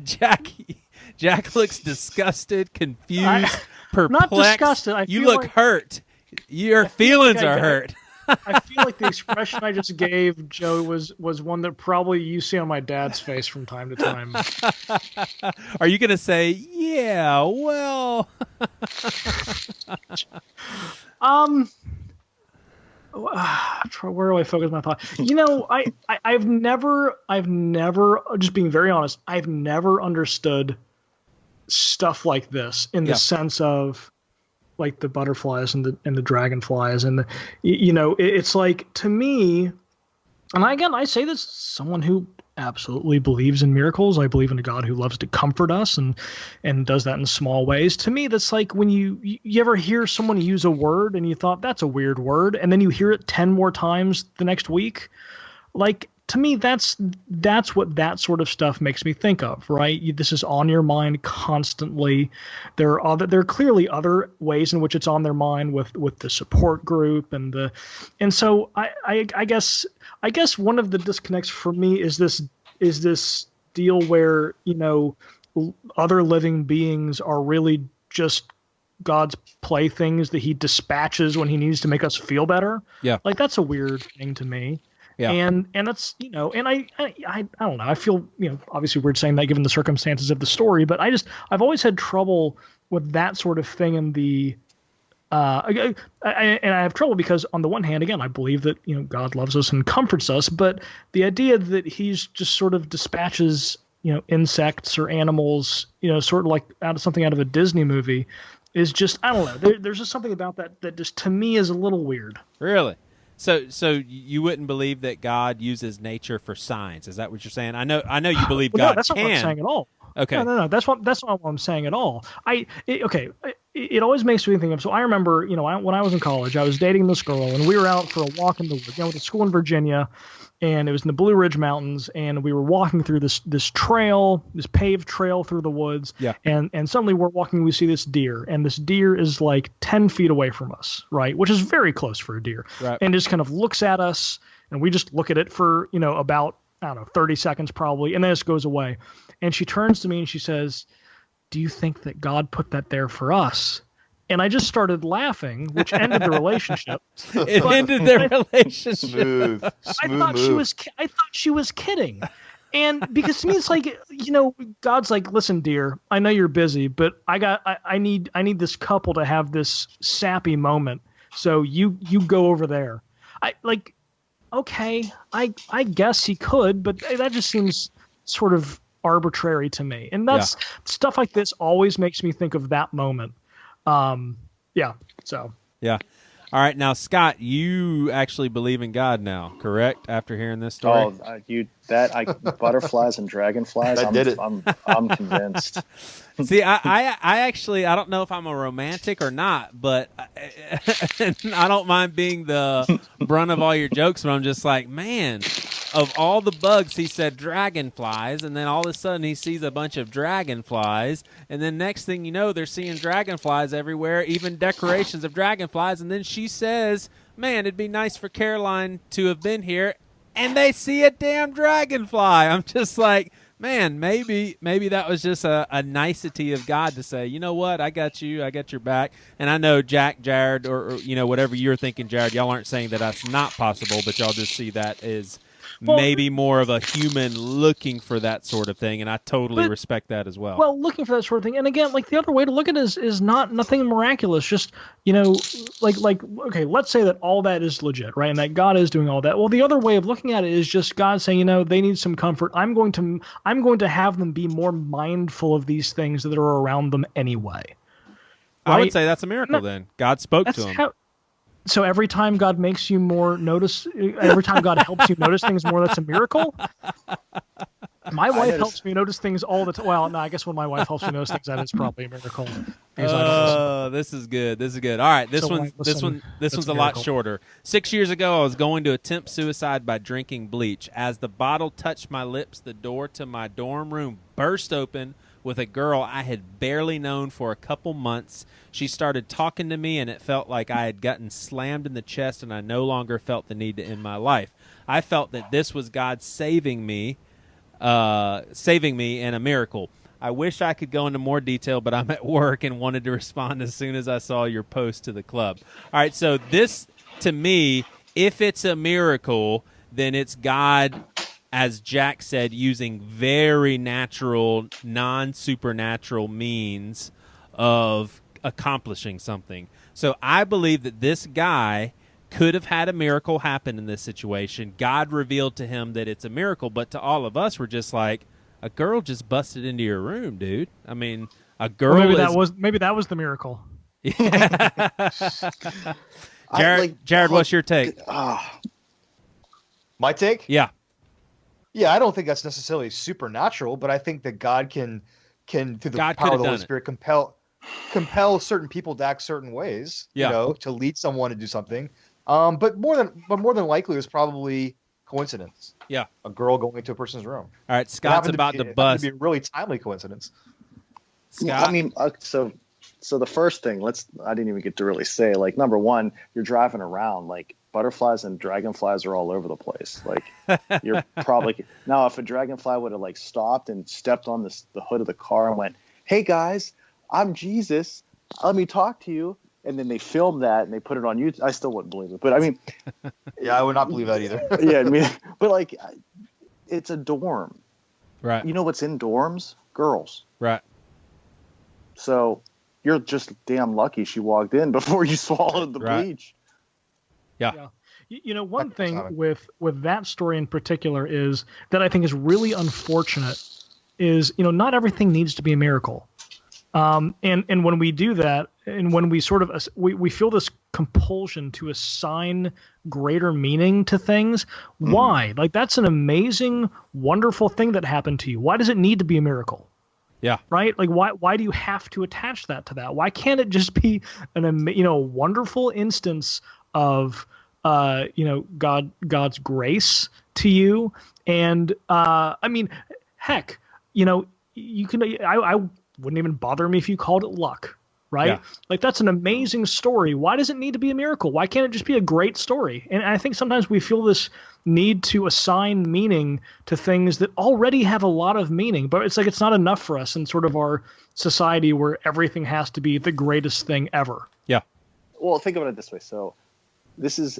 Jack looks disgusted, confused, perplexed. Not disgusted. You look hurt. Your feelings are hurt. I feel like the expression I just gave, Joe, was one that probably you see on my dad's face from time to time. Are you going to say, yeah, well... Where do I focus my thought? I've never, just being very honest, I've never understood stuff like this in the sense of the butterflies and the dragonflies and it's like, to me, and I say this as someone who absolutely believes in miracles. I believe in a God who loves to comfort us and does that in small ways. To me, that's like when you ever hear someone use a word and you thought that's a weird word, and then you hear it 10 more times the next week. To me, that's what that sort of stuff makes me think of, right? This is on your mind constantly. There are clearly other ways in which it's on their mind with the support group and so I guess one of the disconnects for me is this deal where other living beings are really just God's playthings that he dispatches when he needs to make us feel better. Yeah, that's a weird thing to me. Yeah. And that's, and I don't know. I feel, obviously weird saying that given the circumstances of the story, but I've always had trouble with that sort of thing in the, and I have trouble because on the one hand, again, I believe that, God loves us and comforts us, but the idea that he's just sort of dispatches, insects or animals, sort of like something out of a Disney movie is just, I don't know. There's just something about that just to me is a little weird. Really? So you wouldn't believe that God uses nature for signs? Is that what you're saying? I know you believe God no, that's can. not what I'm saying at all. Okay. No. That's not what I'm saying at all. It always makes me think of. So I remember, when I was in college, I was dating this girl, and we were out for a walk in the woods. Went to school in Virginia, and it was in the Blue Ridge Mountains, and we were walking through this trail, this paved trail through the woods. Yeah. And suddenly we're walking, we see this deer, and this deer is like 10 feet away from us, right? Which is very close for a deer. Right. And just kind of looks at us, and we just look at it for, about, I don't know, 30 seconds probably, and then it just goes away. And she turns to me and she says, "Do you think that God put that there for us?" And I just started laughing, which ended the relationship. It ended their relationship. Smooth. I thought she was kidding. And because to me, it's like, God's like, "Listen, dear, I know you're busy, but I need this couple to have this sappy moment. So you go over there." Okay, I guess he could, but that just seems sort of arbitrary to me. And that's stuff like this always makes me think of that moment. Yeah. All right, now Scott, you actually believe in God now, correct? After hearing this story, butterflies and dragonflies. I'm convinced. See, I actually, I don't know if I'm a romantic or not, but I don't mind being the brunt of all your jokes. But I'm just like, man, of all the bugs, he said dragonflies, and then all of a sudden he sees a bunch of dragonflies, and then next thing you know, they're seeing dragonflies everywhere, even decorations of dragonflies, and then she says, "Man, it'd be nice for Caroline to have been here," and they see a damn dragonfly. I'm just like, man, maybe that was just a nicety of God to say, you know what, I got you, I got your back. And I know Jack, Jared, or whatever you're thinking, Jared, y'all aren't saying that that's not possible, but y'all just see that as maybe more of a human looking for that sort of thing, and I totally respect that as well. Well, looking for that sort of thing, and again, like the other way to look at it is nothing miraculous. Just okay, let's say that all that is legit, right, and that God is doing all that. Well, the other way of looking at it is just God saying, they need some comfort. I'm going to have them be more mindful of these things that are around them anyway. Right? I would say that's a miracle. Then God spoke to him. So every time God makes you more notice, every time God helps you notice things more, that's a miracle? My wife helps me notice things all the time. Well, no, I guess when my wife helps me notice things, that is probably a miracle. This is good. This is good. All right, this one's a lot shorter. 6 years ago, I was going to attempt suicide by drinking bleach. As the bottle touched my lips, the door to my dorm room burst open with a girl I had barely known for a couple months. She started talking to me, and it felt like I had gotten slammed in the chest, and I no longer felt the need to end my life. I felt that this was God saving me and a miracle. I wish I could go into more detail, but I'm at work and wanted to respond as soon as I saw your post to the club. All right, so this, to me, if it's a miracle, then it's God, as Jack said, using very natural, non-supernatural means of accomplishing something. So I believe that this guy could have had a miracle happen in this situation. God revealed to him that it's a miracle, but to all of us, we're just like, a girl just busted into your room, dude. I mean, a girl. Well, maybe that was the miracle. Yeah. Jared, what's your take? My take? Yeah. Yeah, I don't think that's necessarily supernatural, but I think that God can through the power of the Holy Spirit, compel certain people to act certain ways. Yeah. To lead someone to do something. But more than likely, it was probably coincidence. Yeah. A girl going into a person's room. All right, Scott's about to bust. It would be a really timely coincidence. Scott? I mean, so the first thing, I didn't even get to really say, like, number one, you're driving around, like, butterflies and dragonflies are all over the place. Like, you're probably now, if a dragonfly would have like stopped and stepped on the hood of the car and went, "Hey guys, I'm Jesus, let me talk to you," and then they filmed that and they put it on YouTube, I still wouldn't believe it. But I mean, Yeah, I would not believe that either. yeah, I mean, but like, it's a dorm. Right. You know what's in dorms? Girls. Right. So you're just damn lucky she walked in before you swallowed the Right. bleach. Yeah. You know, one thing with that story in particular is that I think is really unfortunate is, you know, not everything needs to be a miracle. And when we do that, and when we sort of we feel this compulsion to assign greater meaning to things, why? Like, that's an amazing, wonderful thing that happened to you. Why does it need to be a miracle? Yeah. Right? Like, why do you have to attach that to that? Why can't it just be wonderful instance of God's grace to you? And I mean, heck, you know, you can I wouldn't even bother me if you called it luck, right? Yeah. Like, that's an amazing story. Why does it need to be a miracle? Why can't it just be a great story? And I think sometimes we feel this need to assign meaning to things that already have a lot of meaning, but it's like it's not enough for us in sort of our society where everything has to be the greatest thing ever. Yeah. Well, think about it this way. So this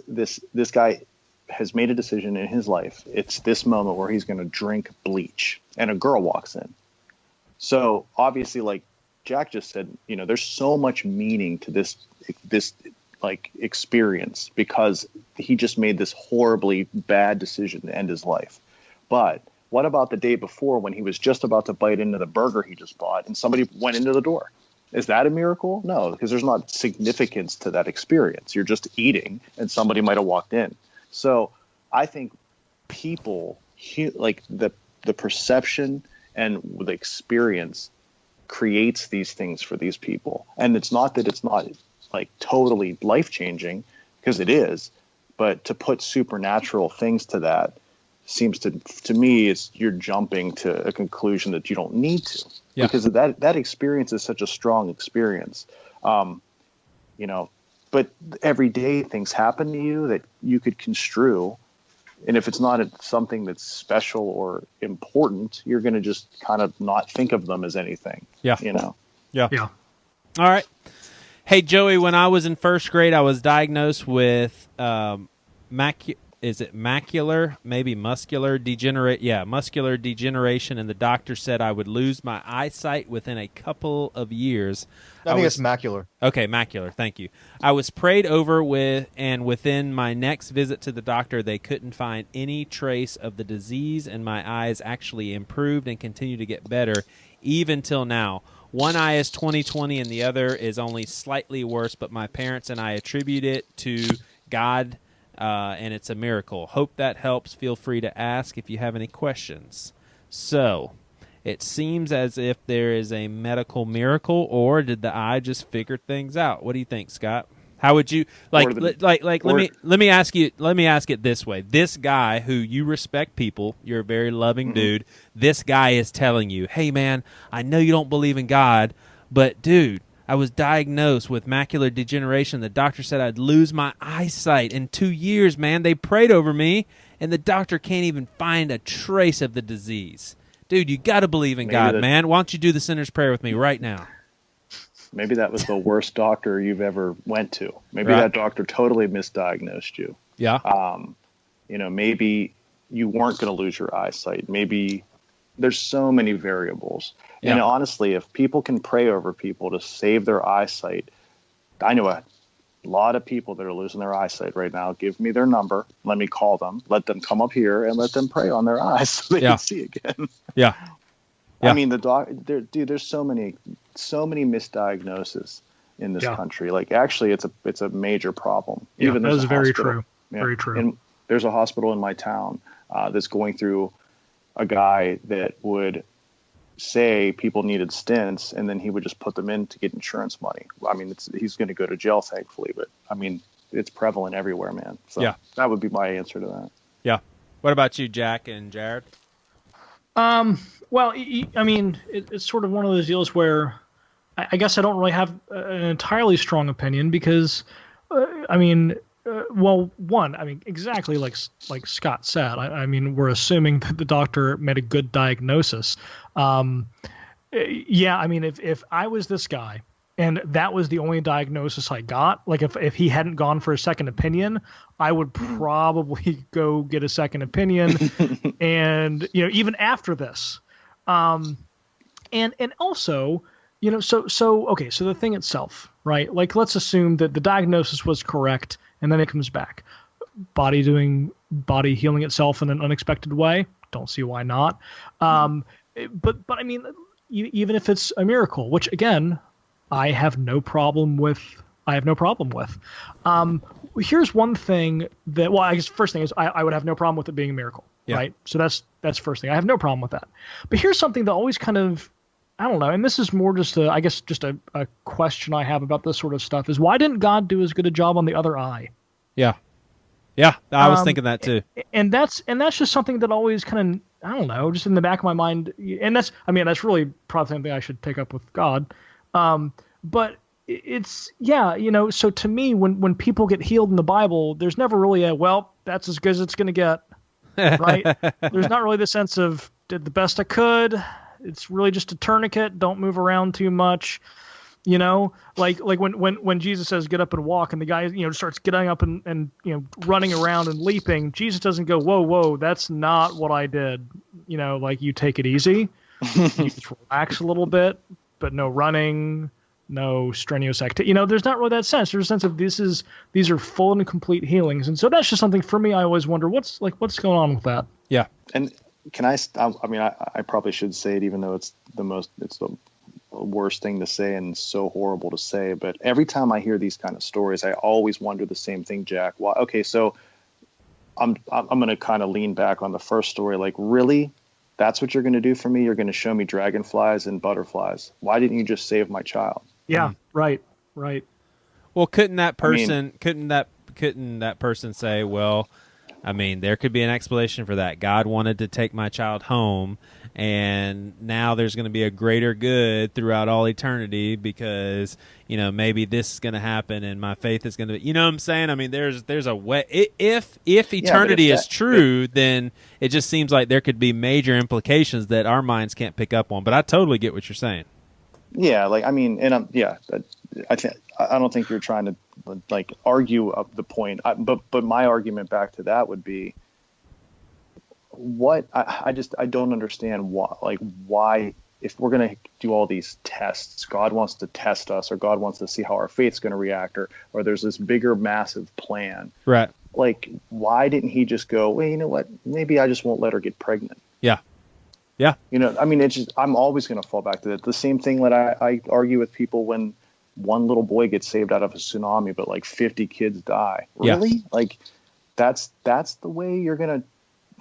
guy has made a decision in his life. It's this moment where he's going to drink bleach, and a girl walks in. So obviously, like Jack just said, you know, there's so much meaning to this like experience because he just made this horribly bad decision to end his life. But what about the day before when he was just about to bite into the burger he just bought and somebody went into the door? Is that a miracle? No, because there's not significance to that experience. You're just eating and somebody might have walked in. So I think people, like the perception and the experience creates these things for these people. And it's not that it's not like totally life-changing, because it is, but to put supernatural things to that seems to me, you're jumping to a conclusion that you don't need to. Yeah. Because that experience is such a strong experience. You know, but everyday things happen to you that you could construe. And if it's not something that's special or important, you're going to just kind of not think of them as anything. Yeah. You know? Yeah. All right. Hey, Joey, when I was in first grade, I was diagnosed with muscular degeneration, and the doctor said I would lose my eyesight within a couple of years. I think it's macular. Okay, macular. Thank you. I was prayed over and within my next visit to the doctor, they couldn't find any trace of the disease, and my eyes actually improved and continue to get better even till now. One eye is 20/20 and the other is only slightly worse, but my parents and I attribute it to God, and it's a miracle. Hope that helps. Feel free to ask if you have any questions. So, it seems as if there is a medical miracle, or did the eye just figure things out? What do you think, Scott? How would you let me ask it this way. This guy who you respect people, you're a very loving dude. This guy is telling you, "Hey man, I know you don't believe in God, but dude, I was diagnosed with macular degeneration. The doctor said I'd lose my eyesight in 2 years, man. They prayed over me, and the doctor can't even find a trace of the disease." Dude, you got to believe in God, man. Why don't you do the sinner's prayer with me right now? Maybe that was the worst doctor you've ever went to. Maybe that doctor totally misdiagnosed you. Yeah. You know, maybe you weren't going to lose your eyesight. Maybe there's so many variables. Yeah. And honestly, if people can pray over people to save their eyesight, I know a lot of people that are losing their eyesight right now. Give me their number. Let me call them. Let them come up here and let them pray on their eyes so they can see again. Yeah. I mean, there's so many misdiagnoses in this country. Like, actually, it's a major problem. Yeah, that is very true. Yeah. Very true. And there's a hospital in my town that's going through a guy that would say people needed stents, and then he would just put them in to get insurance money. I mean, he's going to go to jail, thankfully, but I mean, it's prevalent everywhere, man. So that would be my answer to that. Yeah. What about you, Jack and Jared? Well, I mean, it's sort of one of those deals where I guess I don't really have an entirely strong opinion because, exactly like Scott said, I mean, we're assuming that the doctor made a good diagnosis. I mean, if I was this guy And that was the only diagnosis I got. Like if he hadn't gone for a second opinion, I would probably go get a second opinion. And, even after this, and also, okay. So the thing itself, right? Like, let's assume that the diagnosis was correct and then it comes back. Body healing itself in an unexpected way. Don't see why not. But I mean, even if it's a miracle, which again, I have no problem with. Here's one thing that, well, I guess first thing is I would have no problem with it being a miracle, right? So that's first thing. I have no problem with that. But here's something that always kind of, I don't know, and this is more just a question I have about this sort of stuff is, why didn't God do as good a job on the other eye? Yeah, I was thinking that too. And that's just something that always kind of, I don't know, just in the back of my mind. And that's really probably something I should take up with God. But it's, so to me, when people get healed in the Bible, there's never really that's as good as it's going to get, right? There's not really the sense of, did the best I could. It's really just a tourniquet. Don't move around too much. Like when Jesus says, get up and walk, and the guy, starts getting up and running around and leaping, Jesus doesn't go, whoa, that's not what I did. Like, you take it easy. You just relax a little bit, but no running, no strenuous activity. There's not really that sense. There's a sense of these are full and complete healings. And so that's just something for me. I always wonder what's going on with that. Yeah. And can I mean, I probably should say it, even though it's the worst thing to say and so horrible to say, but every time I hear these kind of stories, I always wonder the same thing, Jack. Why? Okay, so I'm going to kind of lean back on the first story. Like, really? That's what you're going to do for me? You're going to show me dragonflies and butterflies? Why didn't you just save my child? Yeah, right. Well, couldn't that person say, well, I mean, there could be an explanation for that. God wanted to take my child home, and now there's going to be a greater good throughout all eternity because, maybe this is going to happen and my faith is going to, what I'm saying? I mean, there's a way. If eternity is true, then it just seems like there could be major implications that our minds can't pick up on. But I totally get what you're saying. Yeah, like, I mean, and I don't think you're trying to like argue up the point, but my argument back to that would be, what I don't understand why if we're going to do all these tests, God wants to test us, or God wants to see how our faith's going to react, or there's this bigger massive plan, right? Like, why didn't he just go, well, you know what, maybe I just won't let her get pregnant? Yeah. I mean, it's just, I'm always going to fall back to that. The same thing that I argue with people when one little boy gets saved out of a tsunami, but like 50 kids die. Really? Yeah. Like, that's the way you're going to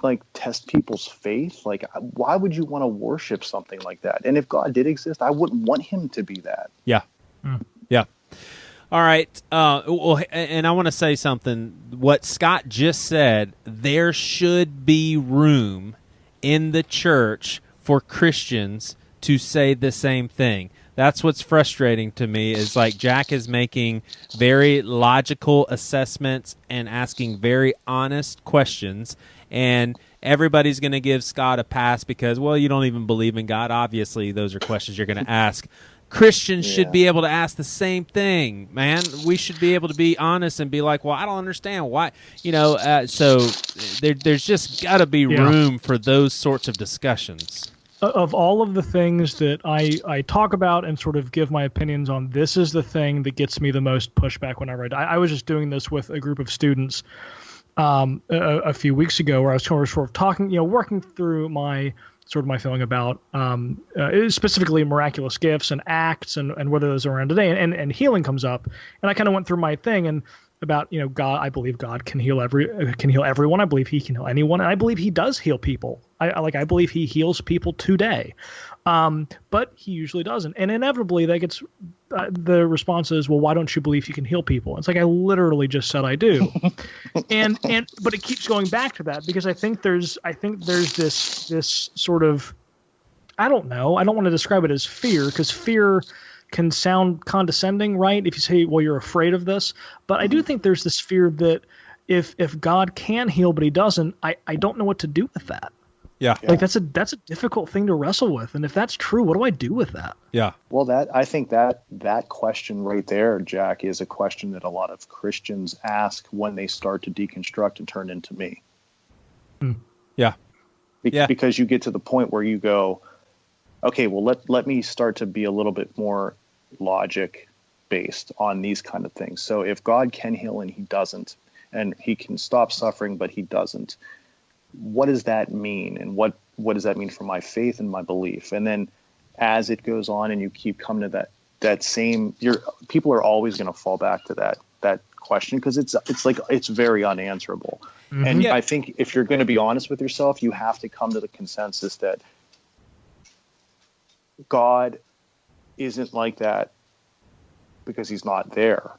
like test people's faith? Like, why would you want to worship something like that? And if God did exist, I wouldn't want him to be that. Yeah. Yeah. All right. Well, and I want to say something. What Scott just said, there should be room in the church for Christians to say the same thing. That's what's frustrating to me, is like Jack is making very logical assessments and asking very honest questions, and everybody's going to give Scott a pass because, well, you don't even believe in God. Obviously, those are questions you're going to ask. Christians should be able to ask the same thing, man. We should be able to be honest and be like, well, I don't understand why, so there's just got to be room for those sorts of discussions. Of all of the things that I talk about and sort of give my opinions on, this is the thing that gets me the most pushback when I write. I was just doing this with a group of students a few weeks ago, where I was sort of talking, working through my feeling about specifically miraculous gifts and acts and whether those are around today, and healing comes up, and I kind of went through my thing and about God. I believe God can heal everyone. I believe He can heal anyone, and I believe He does heal people. I believe He heals people today, but He usually doesn't, and inevitably that gets the response is, well, why don't you believe He can heal people? It's like, I literally just said I do, and but it keeps going back to that because I think there's this sort of, I don't know, I don't want to describe it as fear, because fear can sound condescending, right? If you say, well, you're afraid of this, but I do think there's this fear that if God can heal but He doesn't, I don't know what to do with that. Yeah. Like that's a difficult thing to wrestle with. And if that's true, what do I do with that? Yeah. Well, I think that question right there, Jack, is a question that a lot of Christians ask when they start to deconstruct and turn into me. Yeah. Yeah. Because you get to the point where you go, okay, well, let me start to be a little bit more logic based on these kind of things. So if God can heal and he doesn't, and he can stop suffering, but he doesn't, what does that mean? And what does that mean for my faith and my belief? And then as it goes on and you keep coming to that same, people are always going to fall back to that question, because it's very unanswerable. Mm-hmm. And I think if you're going to be honest with yourself, you have to come to the consensus that God isn't like that because he's not there.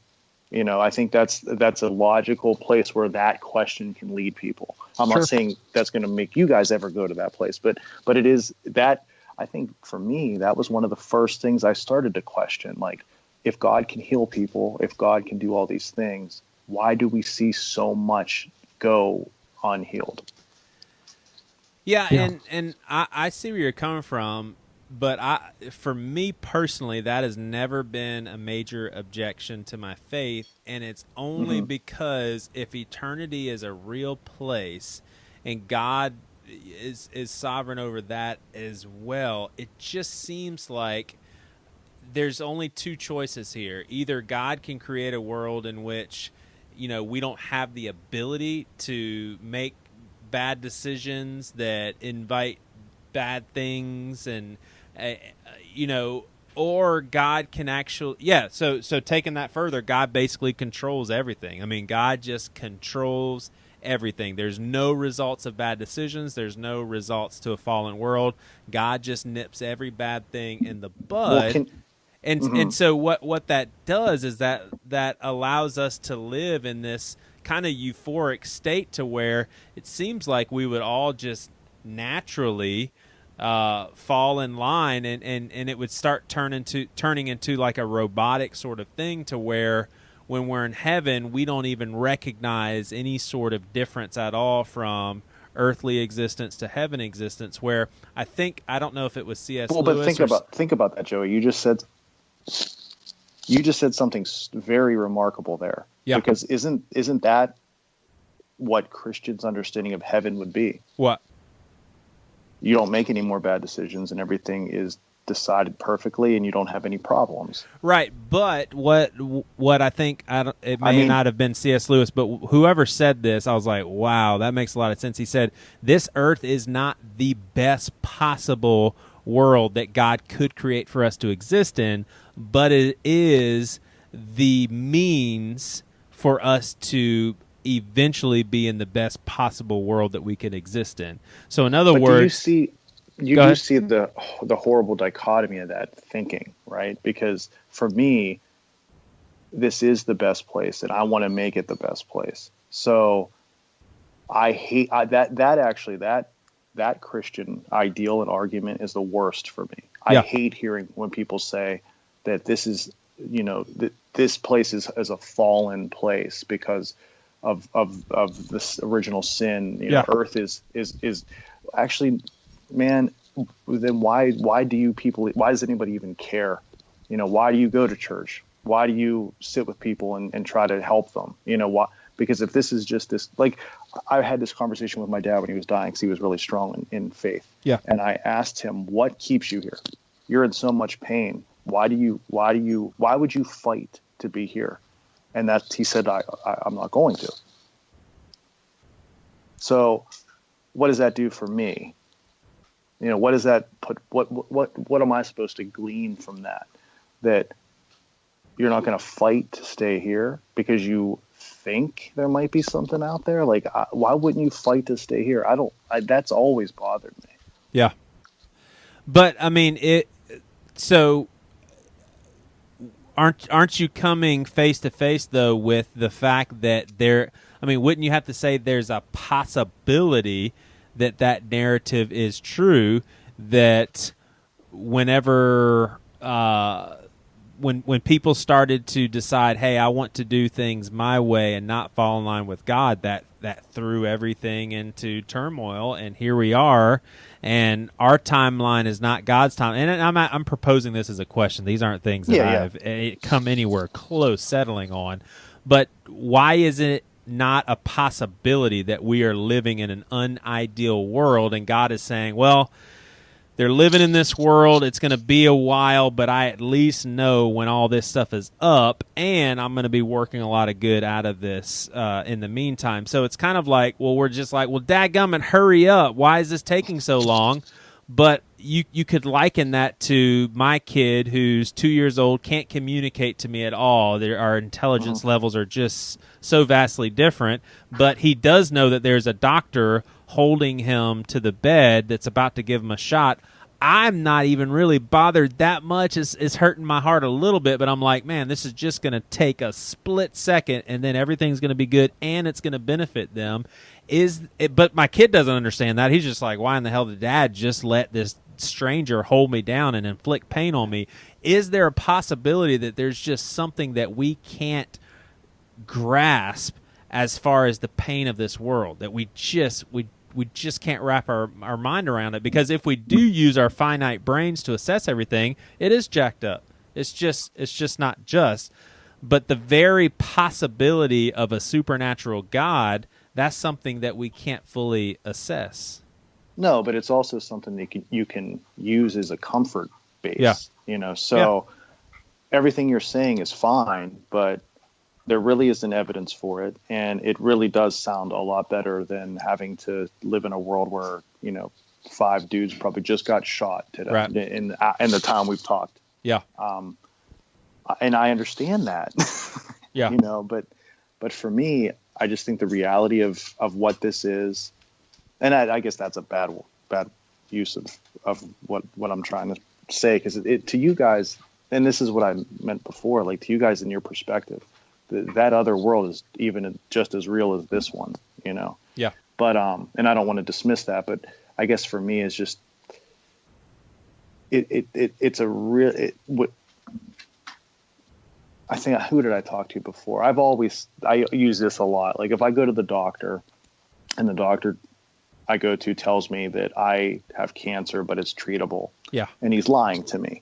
I think that's a logical place where that question can lead people. I'm not saying that's going to make you guys ever go to that place, but it is that, I think for me, that was one of the first things I started to question. Like, if God can heal people, if God can do all these things, why do we see so much go unhealed? Yeah. And I see where you're coming from. But for me personally, that has never been a major objection to my faith, and it's only because if eternity is a real place and God is sovereign over that as well, it just seems like there's only two choices here. Either God can create a world in which, we don't have the ability to make bad decisions that invite bad things, and or God can actually, so taking that further, God basically controls everything. I mean, God just controls everything. There's no results of bad decisions. There's no results to a fallen world. God just nips every bad thing in the bud. And so what that does is that allows us to live in this kind of euphoric state to where it seems like we would all just naturally fall in line, and it would start turning into like a robotic sort of thing, to where when we're in heaven, we don't even recognize any sort of difference at all from earthly existence to heaven existence. Where I don't know if it was C.S. Lewis. But think about that, Joey. You just said something very remarkable there. Yeah. Because isn't that what Christians' understanding of heaven would be? What? You don't make any more bad decisions, and everything is decided perfectly, and you don't have any problems. Right, but what I think, it may not have been C.S. Lewis, but whoever said this, I was like, wow, that makes a lot of sense. He said, this earth is not the best possible world that God could create for us to exist in, but it is the means for us to eventually be in the best possible world that we can exist in. So in other words, do you see the horrible dichotomy of that thinking, right? Because for me, this is the best place, and I want to make it the best place. So I hate that Christian ideal and argument is the worst for me. I hate hearing when people say that this is, that this place is a fallen place because of this original sin. Earth is actually, man. Then why does anybody even care? Why do you go to church? Why do you sit with people and try to help them? Why? Because if this is just this, like, I had this conversation with my dad when he was dying, because he was really strong in faith. Yeah. And I asked him, what keeps you here? You're in so much pain. Why would you fight to be here? And he said, I'm not going to. So what does that do for me? What does that put, what am I supposed to glean from that? That you're not going to fight to stay here because you think there might be something out there? Like, why wouldn't you fight to stay here? That's always bothered me. Yeah. But I mean, so aren't you coming face to face though with the fact that wouldn't you have to say there's a possibility that narrative is true, that whenever when people started to decide, hey, I want to do things my way and not fall in line with God, that that threw everything into turmoil, and here we are. And our timeline is not God's time. And I'm proposing this as a question. These aren't things that I've come anywhere close settling on. But why is it not a possibility that we are living in an unideal world, and God is saying, well, they're living in this world, it's going to be a while, but I at least know when all this stuff is up, and I'm going to be working a lot of good out of this in the meantime. So it's kind of like, well, we're just like, well, dadgummit, hurry up. Why is this taking so long? But you could liken that to my kid who's 2 years old, can't communicate to me at all. Our intelligence levels are just so vastly different, but he does know that there's a doctor holding him to the bed that's about to give him a shot. I'm not even really bothered that much. It's hurting my heart a little bit, but I'm like, man, this is just going to take a split second, and then everything's going to be good, and it's going to benefit them. But my kid doesn't understand that. He's just like, why in the hell did Dad just let this stranger hold me down and inflict pain on me? Is there a possibility that there's just something that we can't grasp as far as the pain of this world, that we just can't wrap our mind around it? Because if we do use our finite brains to assess everything, it is jacked up. It's just not just. But the very possibility of a supernatural God, that's something that we can't fully assess. No, but it's also something that you can use as a comfort base. Yeah. So everything you're saying is fine, but there really isn't evidence for it, and it really does sound a lot better than having to live in a world where 5 dudes probably just got shot today, right, in the time we've talked. Yeah. And I understand that. Yeah. But for me, I just think the reality of what this is, and I guess that's a bad use of what I'm trying to say, because it to you guys, and this is what I meant before, like to you guys in your perspective, that other world is even just as real as this one, Yeah. But and I don't want to dismiss that, but I guess for me it's just it's a real I think, who did I talk to before? I use this a lot. Like if I go to the doctor and the doctor I go to tells me that I have cancer, but it's treatable. Yeah. And he's lying to me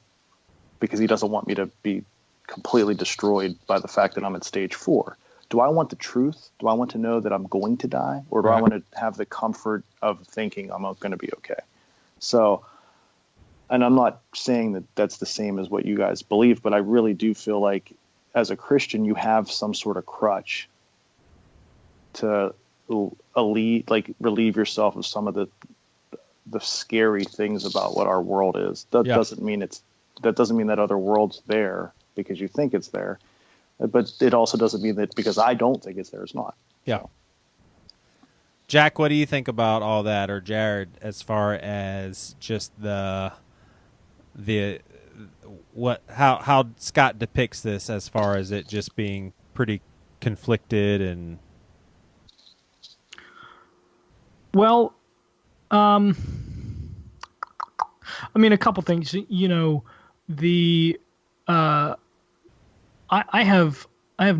because he doesn't want me to be completely destroyed by the fact that I'm at stage 4. Do I want the truth? Do I want to know that I'm going to die? Or do I want to have the comfort of thinking I'm going to be okay? So, and I'm not saying that that's the same as what you guys believe, but I really do feel like as a Christian, you have some sort of crutch to relieve yourself of some of the scary things about what our world is. That doesn't mean that other world's there because you think it's there, but it also doesn't mean that because I don't think it's there, it's not. Yeah. So. Jack, what do you think about all that, or Jared, as far as just how Scott depicts this, as far as it just being pretty conflicted and? Well, I mean, a couple things. I have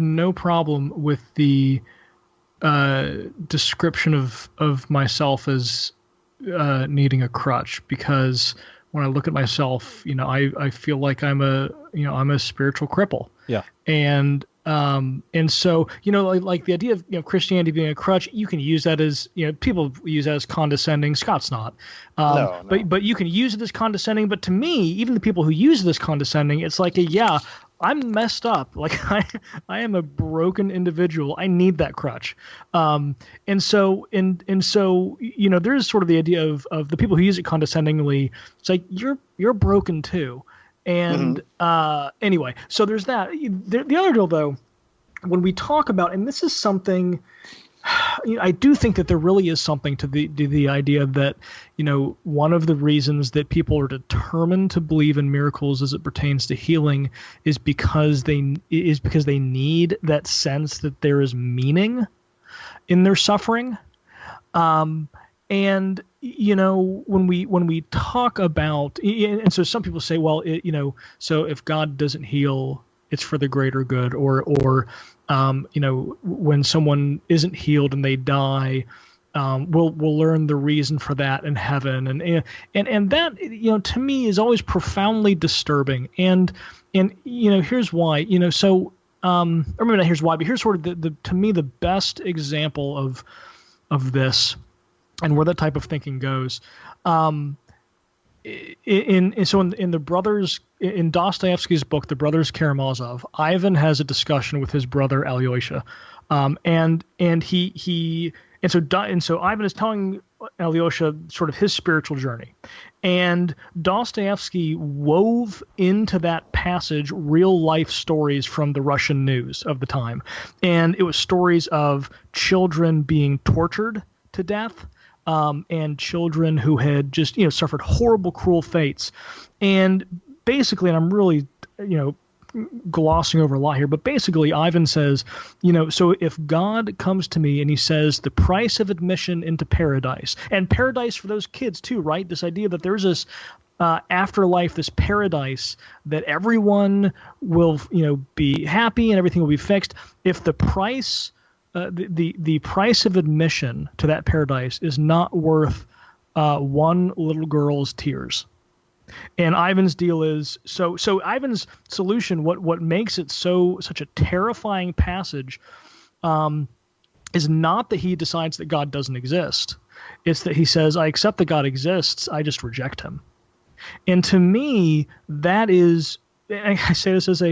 no problem with the description of myself as needing a crutch, because when I look at myself, I feel like I'm a spiritual cripple. Yeah. And so, like the idea of, Christianity being a crutch, you can use that as, people use that as condescending. Scott's not. No. But you can use it as condescending. But to me, even the people who use this condescending, it's like, I'm messed up. Like I am a broken individual. I need that crutch. And so, there is sort of the idea of the people who use it condescendingly. It's like, you're broken too. And anyway, so there's that. The other deal, though, when we talk about, and this is something, I do think that there really is something to the idea that, one of the reasons that people are determined to believe in miracles as it pertains to healing is because they need that sense that there is meaning in their suffering. And when we talk about, and so some people say, well, so if God doesn't heal, it's for the greater good, or when someone isn't healed and they die, we'll learn the reason for that in heaven, and that to me is always profoundly disturbing. And here's why. Or maybe not here's why, but here's sort of the to me the best example of this and where that type of thinking goes. In the brothers, in Dostoevsky's book, The Brothers Karamazov, Ivan has a discussion with his brother Alyosha, and so Ivan is telling Alyosha sort of his spiritual journey, and Dostoevsky wove into that passage real life stories from the Russian news of the time, and it was stories of children being tortured to death. And children who had just, suffered horrible, cruel fates. And basically, and I'm really, glossing over a lot here, but basically Ivan says, so if God comes to me and he says the price of admission into paradise, and paradise for those kids too, right? This idea that there's this afterlife, this paradise that everyone will, be happy and everything will be fixed. If the price... the price of admission to that paradise is not worth one little girl's tears. And Ivan's deal is so Ivan's solution, what makes it such a terrifying passage, is not that he decides that God doesn't exist. It's that he says, I accept that God exists, I just reject him. And to me, that is, and I say this as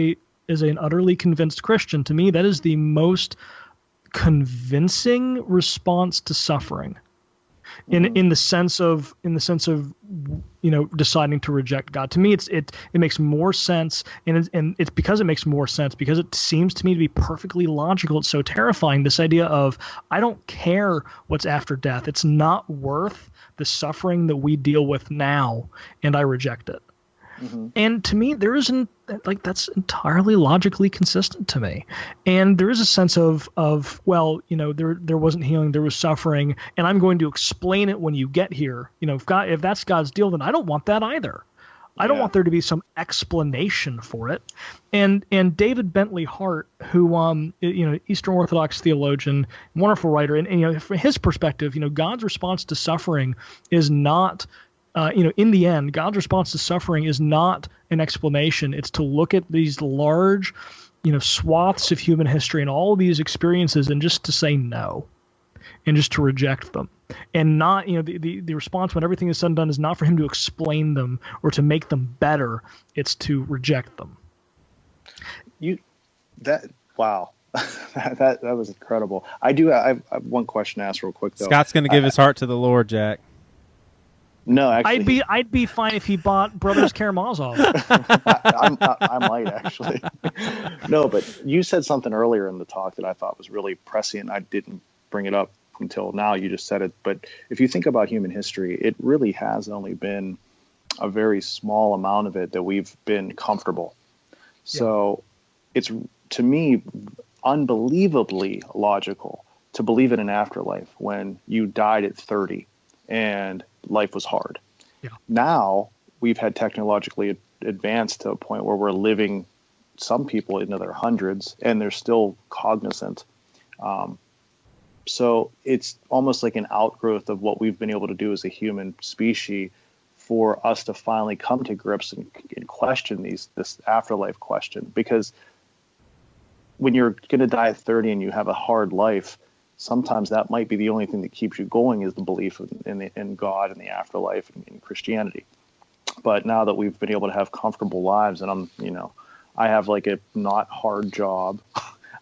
an utterly convinced Christian, to me that is the most convincing response to suffering in the sense of deciding to reject God. To me it makes more sense, and it's because it makes more sense, because it seems to me to be perfectly logical. It's so terrifying, this idea of I don't care what's after death, it's not worth the suffering that we deal with now, and I reject it. Mm-hmm. And to me, there isn't that's entirely logically consistent to me. And there is a sense of well, there wasn't healing, there was suffering, and I'm going to explain it when you get here. If that's God's deal, then I don't want that either. I don't want there to be some explanation for it. And David Bentley Hart, who Eastern Orthodox theologian, wonderful writer, and from his perspective, God's response to suffering is not. In the end, God's response to suffering is not an explanation. It's to look at these large, swaths of human history and all of these experiences and just to say no, and just to reject them. And not, the response when everything is said and done is not for him to explain them or to make them better. It's to reject them. Wow. that was incredible. I have one question to ask real quick, though. Scott's going to give his heart to the Lord, Jack. No, actually, I'd be fine if he bought Brothers Karamazov. I might actually. No, but you said something earlier in the talk that I thought was really prescient. I didn't bring it up until now. You just said it. But if you think about human history, it really has only been a very small amount of it that we've been comfortable. So it's, to me, unbelievably logical to believe in an afterlife when you died at 30 and life was hard. Yeah. Now we've had technologically advanced to a point where we're living, some people into their hundreds, and they're still cognizant. So it's almost like an outgrowth of what we've been able to do as a human species for us to finally come to grips and question this afterlife question. Because when you're going to die at 30 and you have a hard life, sometimes that might be the only thing that keeps you going, is the belief in God and the afterlife and in Christianity. But now that we've been able to have comfortable lives, and I have like a not hard job,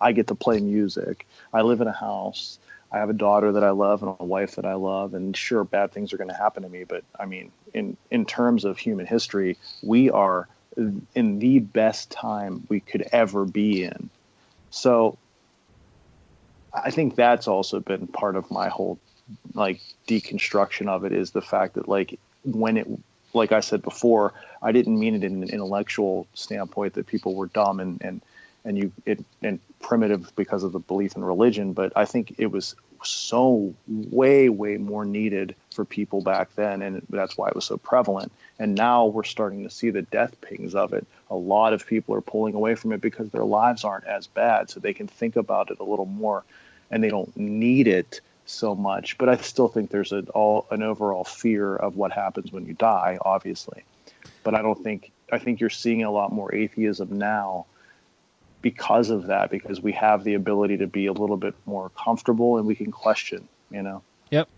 I get to play music, I live in a house, I have a daughter that I love and a wife that I love, and sure, bad things are going to happen to me. But I mean, in terms of human history, we are in the best time we could ever be in. So I think that's also been part of my whole deconstruction of it, is the fact that when it, like I said before, I didn't mean it in an intellectual standpoint that people were dumb and primitive because of the belief in religion, but I think it was so way more needed for people back then, and that's why it was so prevalent. And now we're starting to see the death pings of it. A lot of people are pulling away from it because their lives aren't as bad, so they can think about it a little more, and they don't need it so much. But I still think there's an overall fear of what happens when you die, obviously. But I think you're seeing a lot more atheism now because of that, because we have the ability to be a little bit more comfortable and we can question, Yep.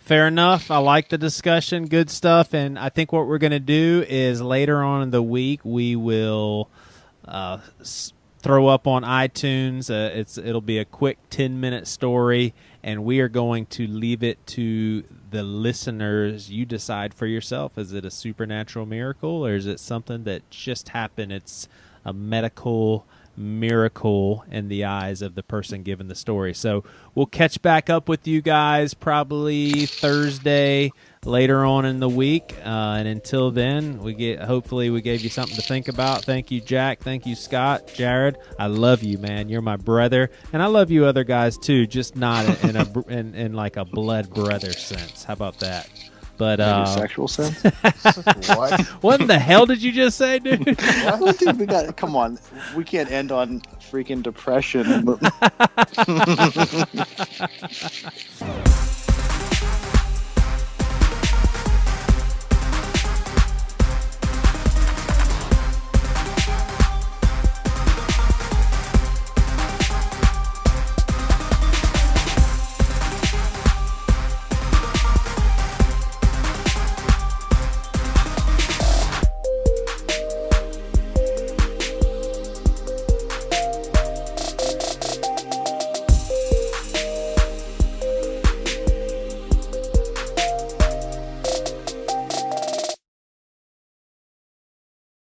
Fair enough. I like the discussion. Good stuff. And I think what we're going to do is later on in the week, we will throw up on iTunes. It'll be a quick 10-minute story, and we are going to leave it to the listeners. You decide for yourself. Is it a supernatural miracle, or is it something that just happened? It's a medical miracle in the eyes of the person giving the story. So we'll catch back up with you guys probably Thursday later on in the week, and until then, hopefully we gave you something to think about. Thank you, Jack. Thank you, Scott. Jared, I love you, man. You're my brother, and I love you other guys too, just not in like a blood brother sense. How about that? But in a sexual sense. What in the hell did you just say, dude? Dude, come on, we can't end on freaking depression.